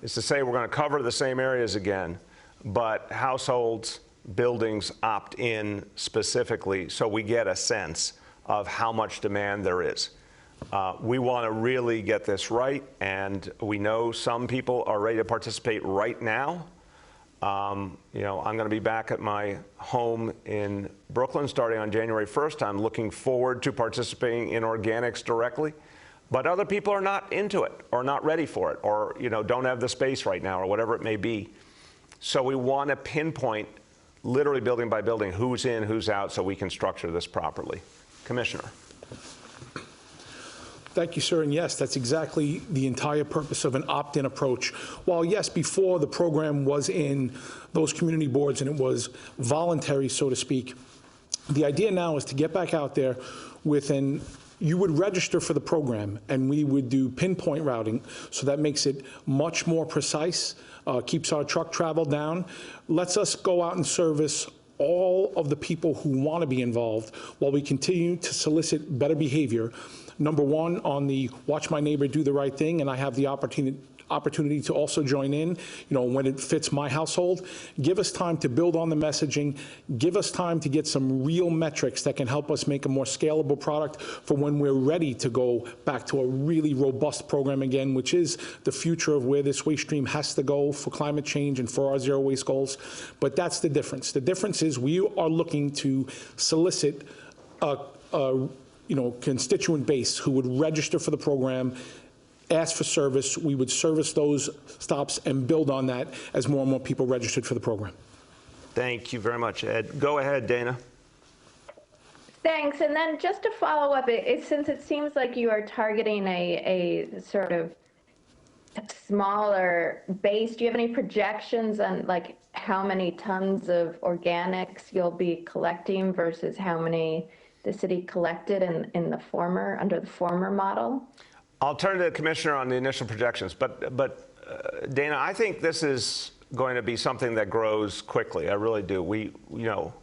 is to say we're going to cover the same areas again, but households, buildings opt in specifically so we get a sense of how much demand there is. We want to really get this right, and we know some people are ready to participate right now. You know, I'm going to be back at my home in Brooklyn starting on January 1st. I'm looking forward to participating in organics directly, but other people are not into it or not ready for it, or, you know, don't have the space right now, or whatever it may be. So we want to pinpoint, literally building by building, who's in, who's out, so we can structure this properly. Commissioner. Thank you, sir. And yes, that's exactly the entire purpose of an opt-in approach. While yes, before the program was in those community boards and it was voluntary, so to speak, the idea now is to get back out there with you would register for the program, and we would do pinpoint routing, so that makes it much more precise, keeps our truck travel down, lets us go out and service all of the people who want to be involved while we continue to solicit better behavior. Number one, on the watch my neighbor do the right thing, and I have the opportunity to also join in, you know, when it fits my household. Give us time to build on the messaging. Give us time to get some real metrics that can help us make a more scalable product for when we're ready to go back to a really robust program again, which is the future of where this waste stream has to go for climate change and for our zero waste goals. But that's the difference. The difference is we are looking to solicit you know, constituent base who would register for the program, ask for service. We would service those stops and build on that as more and more people registered for the program. Thank you very much, Ed. Go ahead, Dana. Thanks. And then just to follow up, since it seems like you are targeting a sort of smaller base, do you have any projections on like how many tons of organics you'll be collecting versus how many the city collected in the former, under the former model? I'll turn to the Commissioner on the initial projections, but Dana, I think this is going to be something that grows quickly. I really do. You know,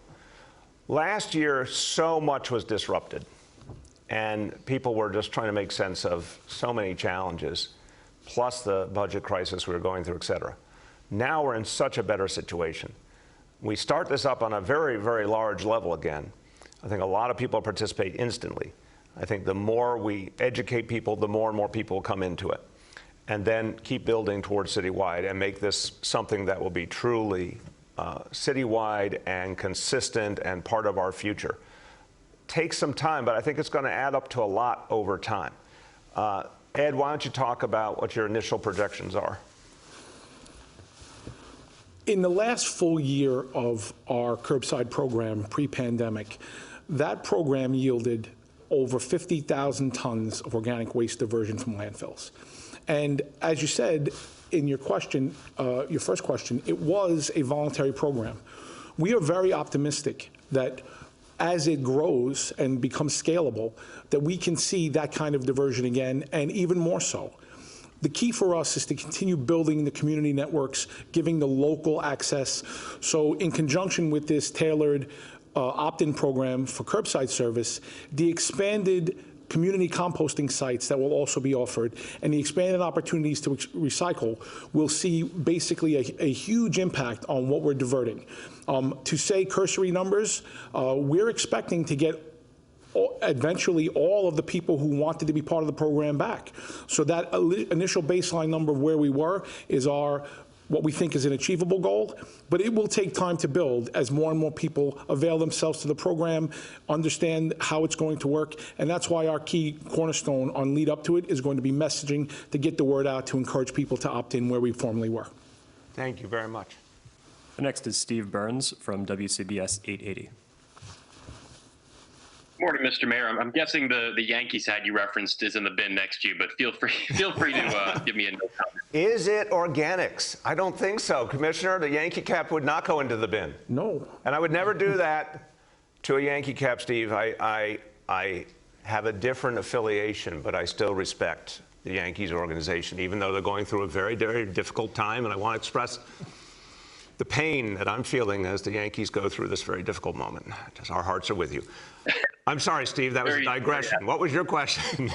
last year so much was disrupted, and people were just trying to make sense of so many challenges, plus the budget crisis we were going through, et cetera. Now we're in such a better situation. We start this up on a very, very large level again. I think a lot of people participate instantly. I think the more we educate people, the more and more people will come into it. And then keep building towards citywide and make this something that will be truly citywide and consistent and part of our future. Takes some time, but I think it's going to add up to a lot over time. Ed, why don't you talk about what your initial projections are? In the last full year of our Curbside program pre-pandemic, that program yielded over 50,000 tons of organic waste diversion from landfills. And as you said in your question, your first question, it was a voluntary program. We are very optimistic that as it grows and becomes scalable, that we can see that kind of diversion again, and even more so. The key for us is to continue building the community networks, giving the local access. So in conjunction with this tailored opt-in program for curbside service, the expanded community composting sites that will also be offered, and the expanded opportunities to recycle will see basically a huge impact on what we're diverting. To say cursory numbers, we're expecting to get eventually all of the people who wanted to be part of the program back. So that initial baseline number of where we were is what we think is an achievable goal, but it will take time to build as more and more people avail themselves to the program, understand how it's going to work, and that's why our key cornerstone on lead up to it is going to be messaging to get the word out to encourage people to opt in where we formerly were. Thank you very much. The next is Steve Burns from WCBS 880. Morning, Mr. Mayor. I'm guessing the Yankees hat you referenced is in the bin next to you, but feel free to give me a no comment. Is it organics? I don't think so, Commissioner. The Yankee cap would not go into the bin. No. And I would never do that to a Yankee cap, Steve. I have a different affiliation, but I still respect the Yankees organization, even though they're going through a very, very difficult time, and I want to express the pain that I'm feeling as the Yankees go through this very difficult moment. Just our hearts are with you. I'm sorry, Steve, that was a digression. What was your question?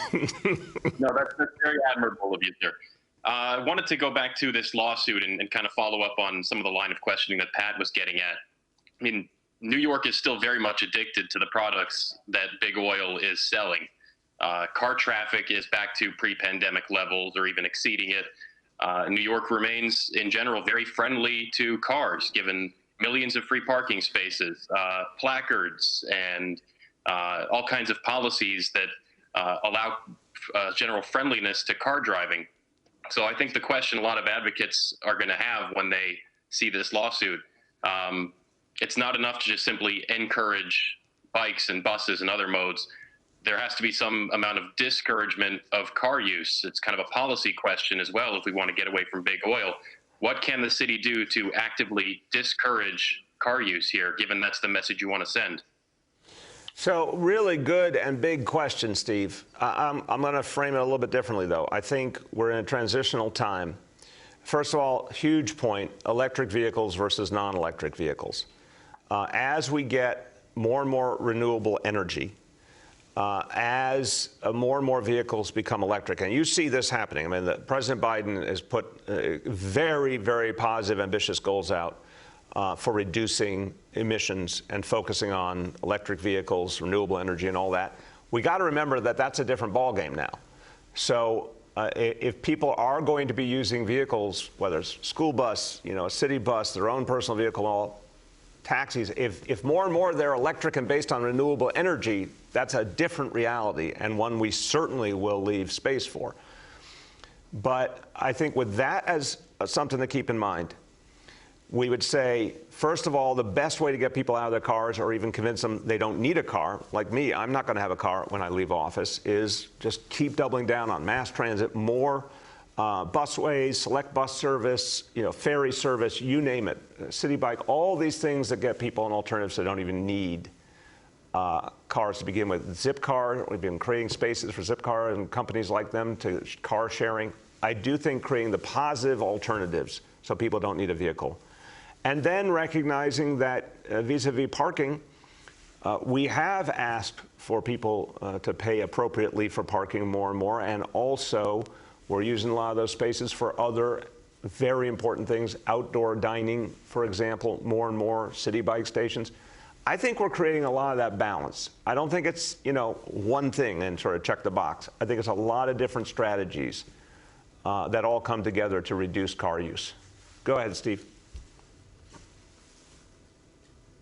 No, that's very admirable of you, sir. I wanted to go back to this lawsuit and kind of follow up on some of the line of questioning that Pat was getting at. I mean, New York is still very much addicted to the products that big oil is selling. Car traffic is back to pre-pandemic levels or even exceeding it. New York remains, in general, very friendly to cars, given millions of free parking spaces, placards, and all kinds of policies that allow general friendliness to car driving. So I think the question a lot of advocates are going to have when they see this lawsuit, it's not enough to just simply encourage bikes and buses and other modes. There has to be some amount of discouragement of car use. It's kind of a policy question as well if we want to get away from big oil. What can the city do to actively discourage car use here, given that's the message you want to send? So really good and big question, Steve. I'm going to frame it a little bit differently, though. I think we're in a transitional time. First of all, huge point, electric vehicles versus non-electric vehicles. As we get more and more renewable energy, as more and more vehicles become electric, and you see this happening. I mean, President Biden has put very, very positive, ambitious goals out for reducing emissions and focusing on electric vehicles, renewable energy, and all that. We got to remember that that's a different ballgame now. So if people are going to be using vehicles, whether it's school bus, a city bus, their own personal vehicle, all taxis, if more and more they're electric and based on renewable energy, that's a different reality and one we certainly will leave space for. But I think with that as something to keep in mind, we would say, first of all, the best way to get people out of their cars or even convince them they don't need a car, like me, I'm not going to have a car when I leave office, is just keep doubling down on mass transit, more busways, select bus service, ferry service, you name it, city bike, all these things that get people an alternative so they don't even need cars to begin with. Zipcar, we've been creating spaces for Zipcar and companies like them to car sharing. I do think creating the positive alternatives so people don't need a vehicle. And then recognizing that vis-a-vis parking, we have asked for people to pay appropriately for parking more and more, and also we're using a lot of those spaces for other very important things, outdoor dining, for example, more and more city bike stations. I think we're creating a lot of that balance. I don't think it's, one thing and sort of check the box. I think it's a lot of different strategies that all come together to reduce car use. Go ahead, Steve.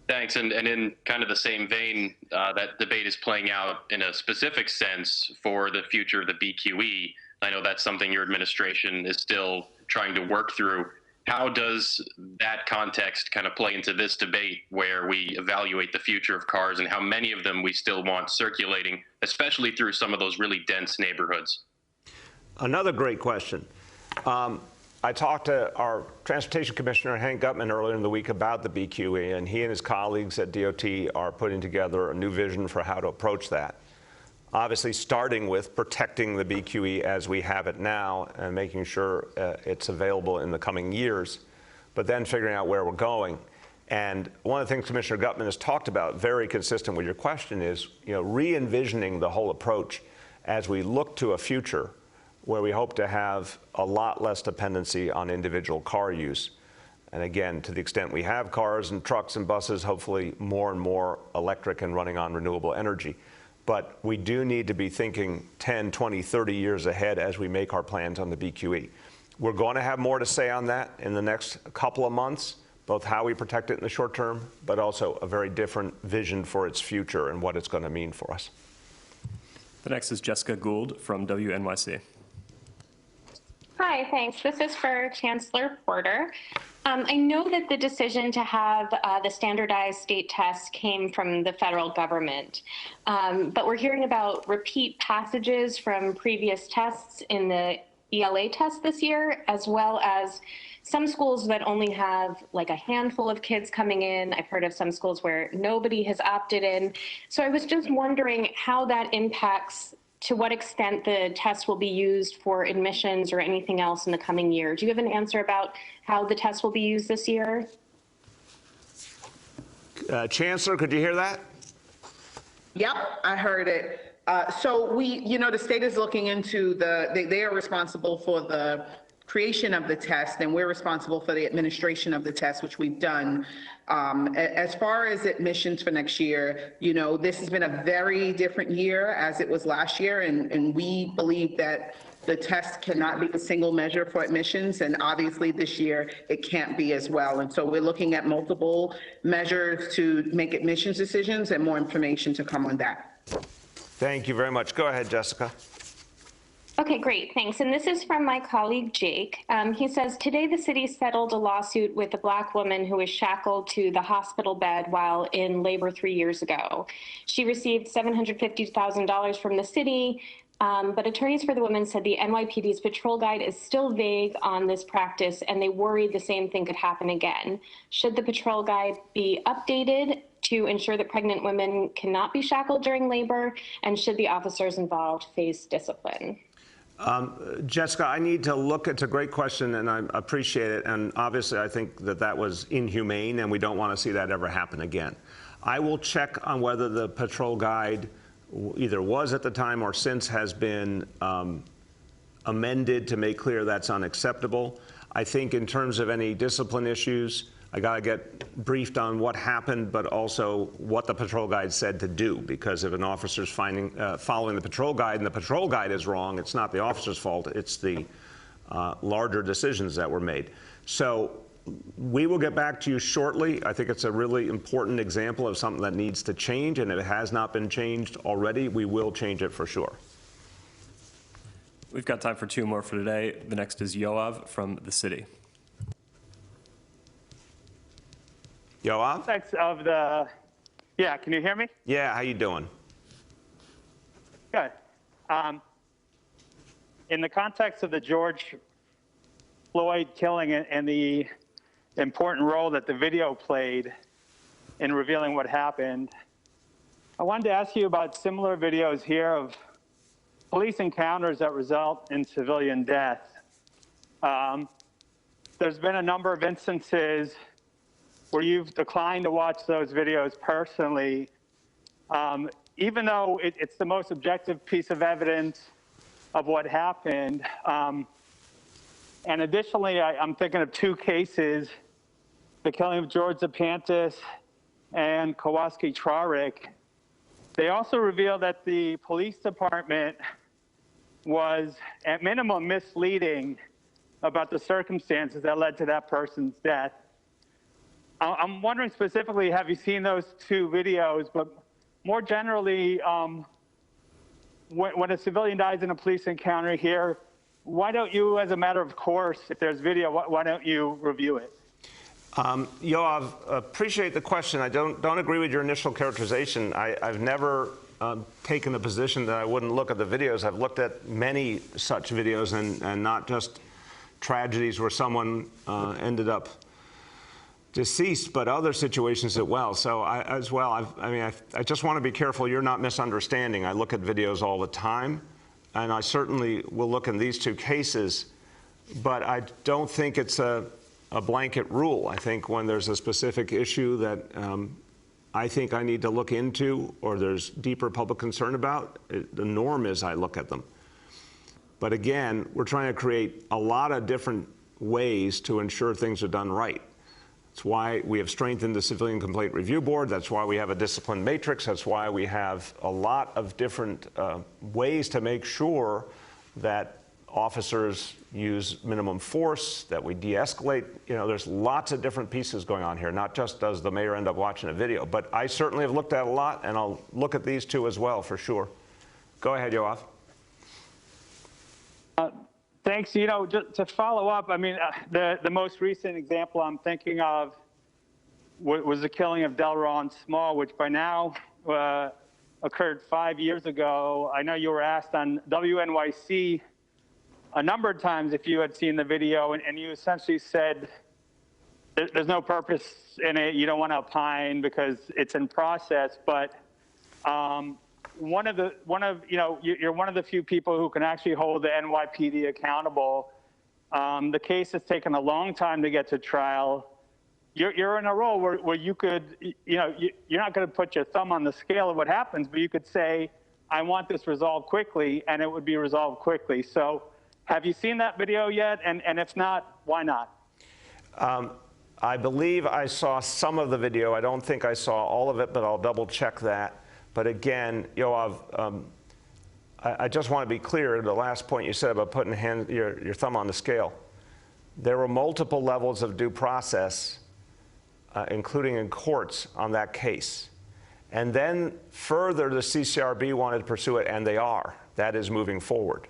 Thanks. And in kind of the same vein, that debate is playing out in a specific sense for the future of the BQE. I know that's something your administration is still trying to work through. How does that context kind of play into this debate where we evaluate the future of cars and how many of them we still want circulating, especially through some of those really dense neighborhoods? Another great question. I talked to our Transportation Commissioner, Hank Gutman, earlier in the week about the BQE, and he and his colleagues at DOT are putting together a new vision for how to approach that. Obviously, starting with protecting the BQE as we have it now and making sure it's available in the coming years, but then figuring out where we're going. And one of the things Commissioner Gutman has talked about, very consistent with your question, is re-envisioning the whole approach as we look to a future where we hope to have a lot less dependency on individual car use. And again, to the extent we have cars and trucks and buses, hopefully more and more electric and running on renewable energy. But we do need to be thinking 10, 20, 30 years ahead as we make our plans on the BQE. We're going to have more to say on that in the next couple of months, both how we protect it in the short term, but also a very different vision for its future and what it's going to mean for us. The next is Jessica Gould from WNYC. Hi, thanks. This is for Chancellor Porter. I know that the decision to have the standardized state tests came from the federal government, but we're hearing about repeat passages from previous tests in the ELA test this year, as well as some schools that only have like a handful of kids coming in. I've heard of some schools where nobody has opted in. So I was just wondering how that impacts to what extent the test will be used for admissions or anything else in the coming year. Do you have an answer about how the test will be used this year? Chancellor, could you hear that? Yep, I heard it. So the state is looking into they are responsible for the creation of the test, and we're responsible for the administration of the test, which we've done. As far as admissions for next year, this has been a very different year as it was last year, and we believe that the test cannot be a single measure for admissions, and obviously this year it can't be as well. And so we're looking at multiple measures to make admissions decisions, and more information to come on that. Thank you very much. Go ahead, Jessica. Okay, great, thanks. And this is from my colleague, Jake. He says, today the city settled a lawsuit with a Black woman who was shackled to the hospital bed while in labor 3 years ago. She received $750,000 from the city, but attorneys for the woman said the NYPD's patrol guide is still vague on this practice, and they worry the same thing could happen again. Should the patrol guide be updated to ensure that pregnant women cannot be shackled during labor, and should the officers involved face discipline? Jessica, I need to look. It's a great question, and I appreciate it. And obviously, I think that was inhumane, and we don't want to see that ever happen again. I will check on whether the patrol guide either was at the time or since has been amended to make clear that's unacceptable. I think in terms of any discipline issues, I got to get briefed on what happened, but also what the patrol guide said to do, because if an officer's following the patrol guide and the patrol guide is wrong, it's not the officer's fault, it's the larger decisions that were made. So we will get back to you shortly. I think it's a really important example of something that needs to change, and if it has not been changed already, we will change it for sure. We've got time for two more for today. The next is Yoav from the city. Yoav? Yeah, can you hear me? Yeah, how you doing? Good. In the context of the George Floyd killing and the important role that the video played in revealing what happened, I wanted to ask you about similar videos here of police encounters that result in civilian death. There's been a number of instances where you've declined to watch those videos personally, even though it's the most objective piece of evidence of what happened. And additionally, I'm thinking of two cases, the killing of George Zapantis and Kowalski Trarik, they also revealed that the police department was at minimum misleading about the circumstances that led to that person's death. I'm wondering specifically, have you seen those two videos? But more generally, when a civilian dies in a police encounter here, why don't you, as a matter of course, if there's video, why don't you review it? Yoav, appreciate the question. I don't agree with your initial characterization. I've never taken the position that I wouldn't look at the videos. I've looked at many such videos and not just tragedies where someone ended up deceased, but other situations as well. So I just want to be careful you're not misunderstanding. I look at videos all the time, and I certainly will look in these two cases, but I don't think it's a blanket rule. I think when there's a specific issue that I think I need to look into or there's deeper public concern about, the norm is I look at them. But again, we're trying to create a lot of different ways to ensure things are done right. That's why we have strengthened the Civilian Complaint Review Board. That's why we have a discipline matrix. That's why we have a lot of different ways to make sure that officers use minimum force, that we de-escalate. You know, there's lots of different pieces going on here, not just does the mayor end up watching a video. But I certainly have looked at a lot, and I'll look at these two as well, for sure. Go ahead, Yoav. Thanks. You know, just to follow up, I mean, the most recent example I'm thinking of was the killing of Delron Small, which by now occurred 5 years ago. I know you were asked on WNYC a number of times if you had seen the video, and you essentially said there's no purpose in it. You don't want to opine because it's in process. But you're one of the few people who can actually hold the NYPD accountable. The case has taken a long time to get to trial. You're in a role where you could, you're not going to put your thumb on the scale of what happens, but you could say, I want this resolved quickly, and it would be resolved quickly. So have you seen that video yet? And if not, why not? I believe I saw some of the video. I don't think I saw all of it, but I'll double check that. But again, Yoav, I just want to be clear, the last point you said about putting your thumb on the scale. There were multiple levels of due process, including in courts, on that case. And then further, the CCRB wanted to pursue it, and they are. That is moving forward.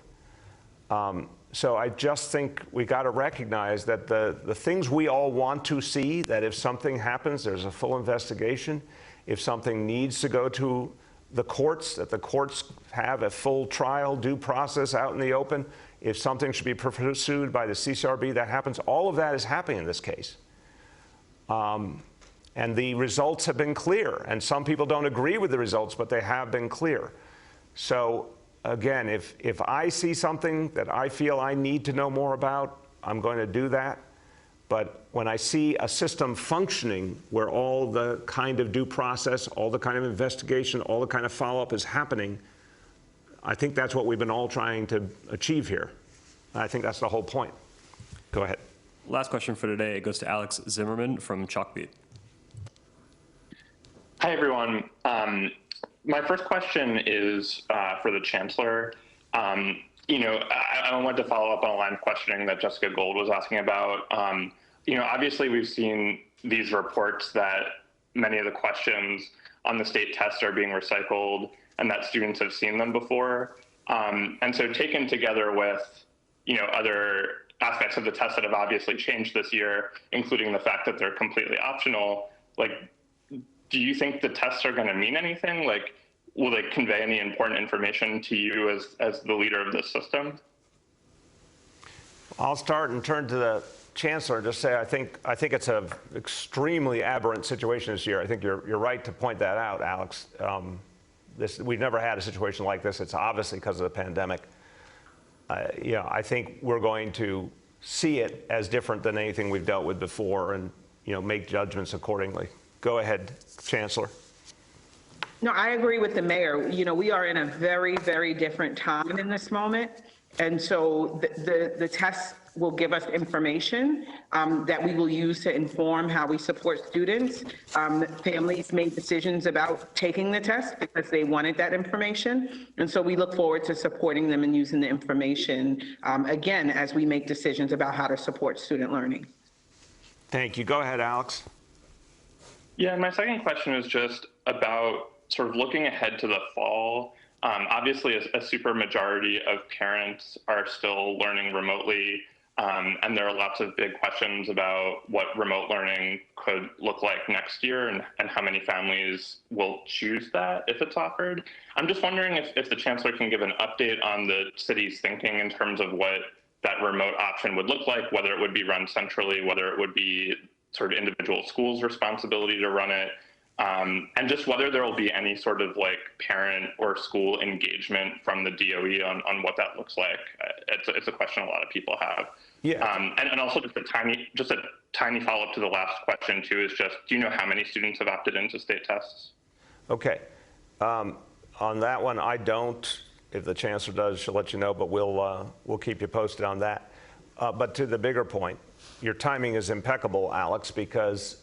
So I just think we got to recognize that the things we all want to see, that if something happens, there's a full investigation. If something needs to go to the courts, that the courts have a full trial, due process out in the open. If something should be pursued by the CCRB, that happens. All of that is happening in this case. And the results have been clear. And some people don't agree with the results, but they have been clear. So again, if I see something that I feel I need to know more about, I'm going to do that. But when I see a system functioning where all the kind of due process, all the kind of investigation, all the kind of follow-up is happening, I think that's what we've been all trying to achieve here. I think that's the whole point. Go ahead. Last question for today goes to Alex Zimmerman from Chalkbeat. Hi, everyone. My first question is for the Chancellor. I wanted to follow up on a line of questioning that Jessica Gold was asking about. Obviously we've seen these reports that many of the questions on the state tests are being recycled and that students have seen them before. And so taken together with, other aspects of the test that have obviously changed this year, including the fact that they're completely optional, do you think the tests are going to mean anything? Will they convey any important information to you as the leader of this system? I'll start and turn to the Chancellor and just say I think it's an extremely aberrant situation this year. I think you're right to point that out, Alex. We've never had a situation like this. It's obviously because of the pandemic. I think we're going to see it as different than anything we've dealt with before and make judgments accordingly. Go ahead, Chancellor. No, I agree with the mayor. We are in a very, very different time in this moment. And so the tests will give us information that we will use to inform how we support students. Families made decisions about taking the test because they wanted that information. And so we look forward to supporting them and using the information, again, as we make decisions about how to support student learning. Thank you. Go ahead, Alex. Yeah, and my second question is just about sort of looking ahead to the fall. Obviously, a super majority of parents are still learning remotely, and there are lots of big questions about what remote learning could look like next year and how many families will choose that if it's offered. I'm just wondering if the chancellor can give an update on the city's thinking in terms of what that remote option would look like, whether it would be run centrally, whether it would be sort of individual schools' responsibility to run it, and just whether there will be any sort of like parent or school engagement from the DOE on what that looks like. It's a question a lot of people have. Yeah. And also just a tiny follow-up to the last question too is just, do you know how many students have opted into state tests? Okay. On that one, I don't. If the chancellor does, she'll let you know, but we'll keep you posted on that. But to the bigger point, your timing is impeccable, Alex, because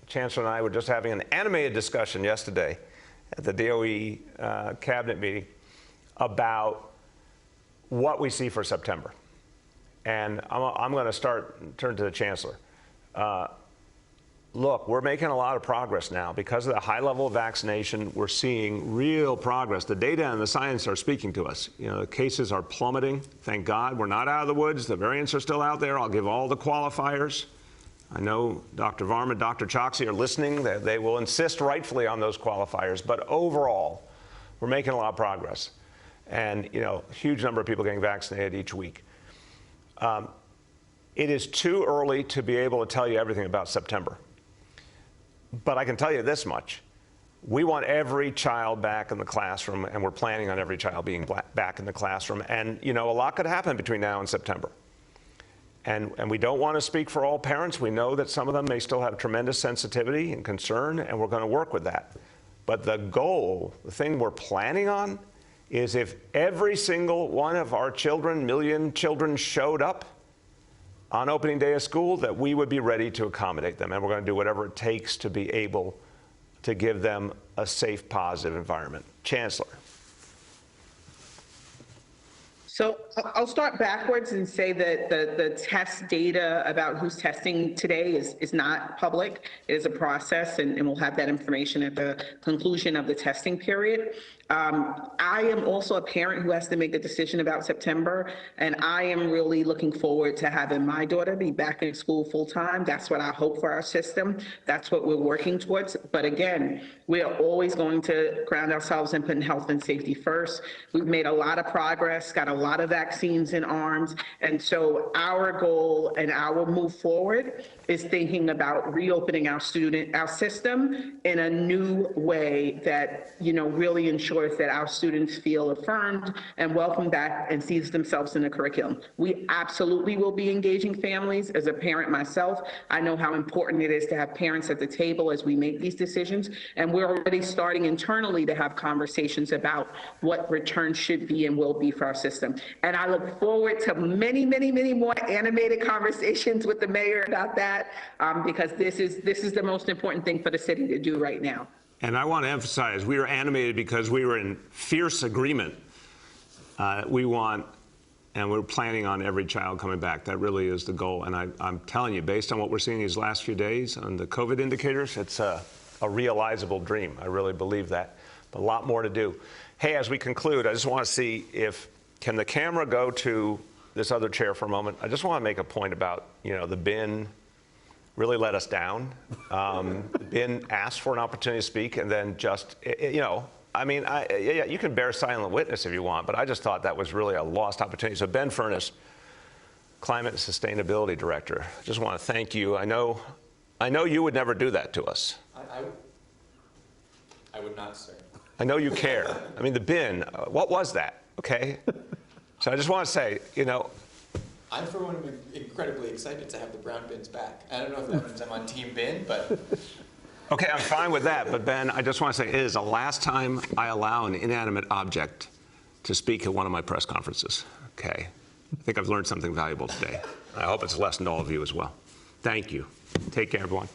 Chancellor and I were just having an animated discussion yesterday at the DOE cabinet meeting about what we see for September. And I'm going to turn to the Chancellor. Look, we're making a lot of progress now. Because of the high level of vaccination, we're seeing real progress. The data and the science are speaking to us. You know, the cases are plummeting. Thank God we're not out of the woods. The variants are still out there. I'll give all the qualifiers. I know Dr. Varma, Dr. Choksi are listening. They will insist rightfully on those qualifiers. But overall, we're making a lot of progress. And, you know, a huge number of people getting vaccinated each week. It is too early to be able to tell you everything about September. But I can tell you this much. We want every child back in the classroom, and we're planning on every child being back in the classroom. And, you know, a lot could happen between now and September. And we don't want to speak for all parents. We know that some of them may still have tremendous sensitivity and concern, and we're going to work with that. But the goal, the thing we're planning on, is if every single one of our children, million children, showed up on opening day of school, that we would be ready to accommodate them. And we're going to do whatever it takes to be able to give them a safe, positive environment. Chancellor. So I'll start backwards and say that the test data about who's testing today is not public. It is a process, and we'll have that information at the conclusion of the testing period. I am also a parent who has to make a decision about September, and I am really looking forward to having my daughter be back in school full time. That's what I hope for our system. That's what we're working towards. But again, we are always going to ground ourselves in putting health and safety first. We've made a lot of progress, got a lot of vaccines in arms, and so our goal and our move forward is thinking about reopening our system in a new way that, you know, really ensures that our students feel affirmed and welcome back and sees themselves in the curriculum. We absolutely will be engaging families. As a parent myself, I know how important it is to have parents at the table as we make these decisions, and we're already starting internally to have conversations about what return should be and will be for our system. And I look forward to many, many, many more animated conversations with the mayor about that, because this is the most important thing for the city to do right now. And I want to emphasize, we were animated because we were in fierce agreement. We want, and we're planning on every child coming back. That really is the goal. And I'm telling you, based on what we're seeing these last few days on the COVID indicators, it's a realizable dream. I really believe that. But a lot more to do. Hey, as we conclude, I just want to see can the camera go to this other chair for a moment? I just want to make a point about, you know, the bin really let us down. Ben asked for an opportunity to speak, and then just, you know, I mean, yeah, you can bear silent witness if you want, but I just thought that was really a lost opportunity. So Ben Furness, Climate and Sustainability Director, I just want to thank you. I know you would never do that to us. I would not, sir. I know you care. I mean, the bin, what was that, okay? So I just want to say, you know, I, for one, am incredibly excited to have the brown bins back. I don't know if that means I'm on Team Bin, but... Okay, I'm fine with that, but Ben, I just want to say it is the last time I allow an inanimate object to speak at one of my press conferences, okay? I think I've learned something valuable today. I hope it's a lesson to all of you as well. Thank you. Take care, everyone.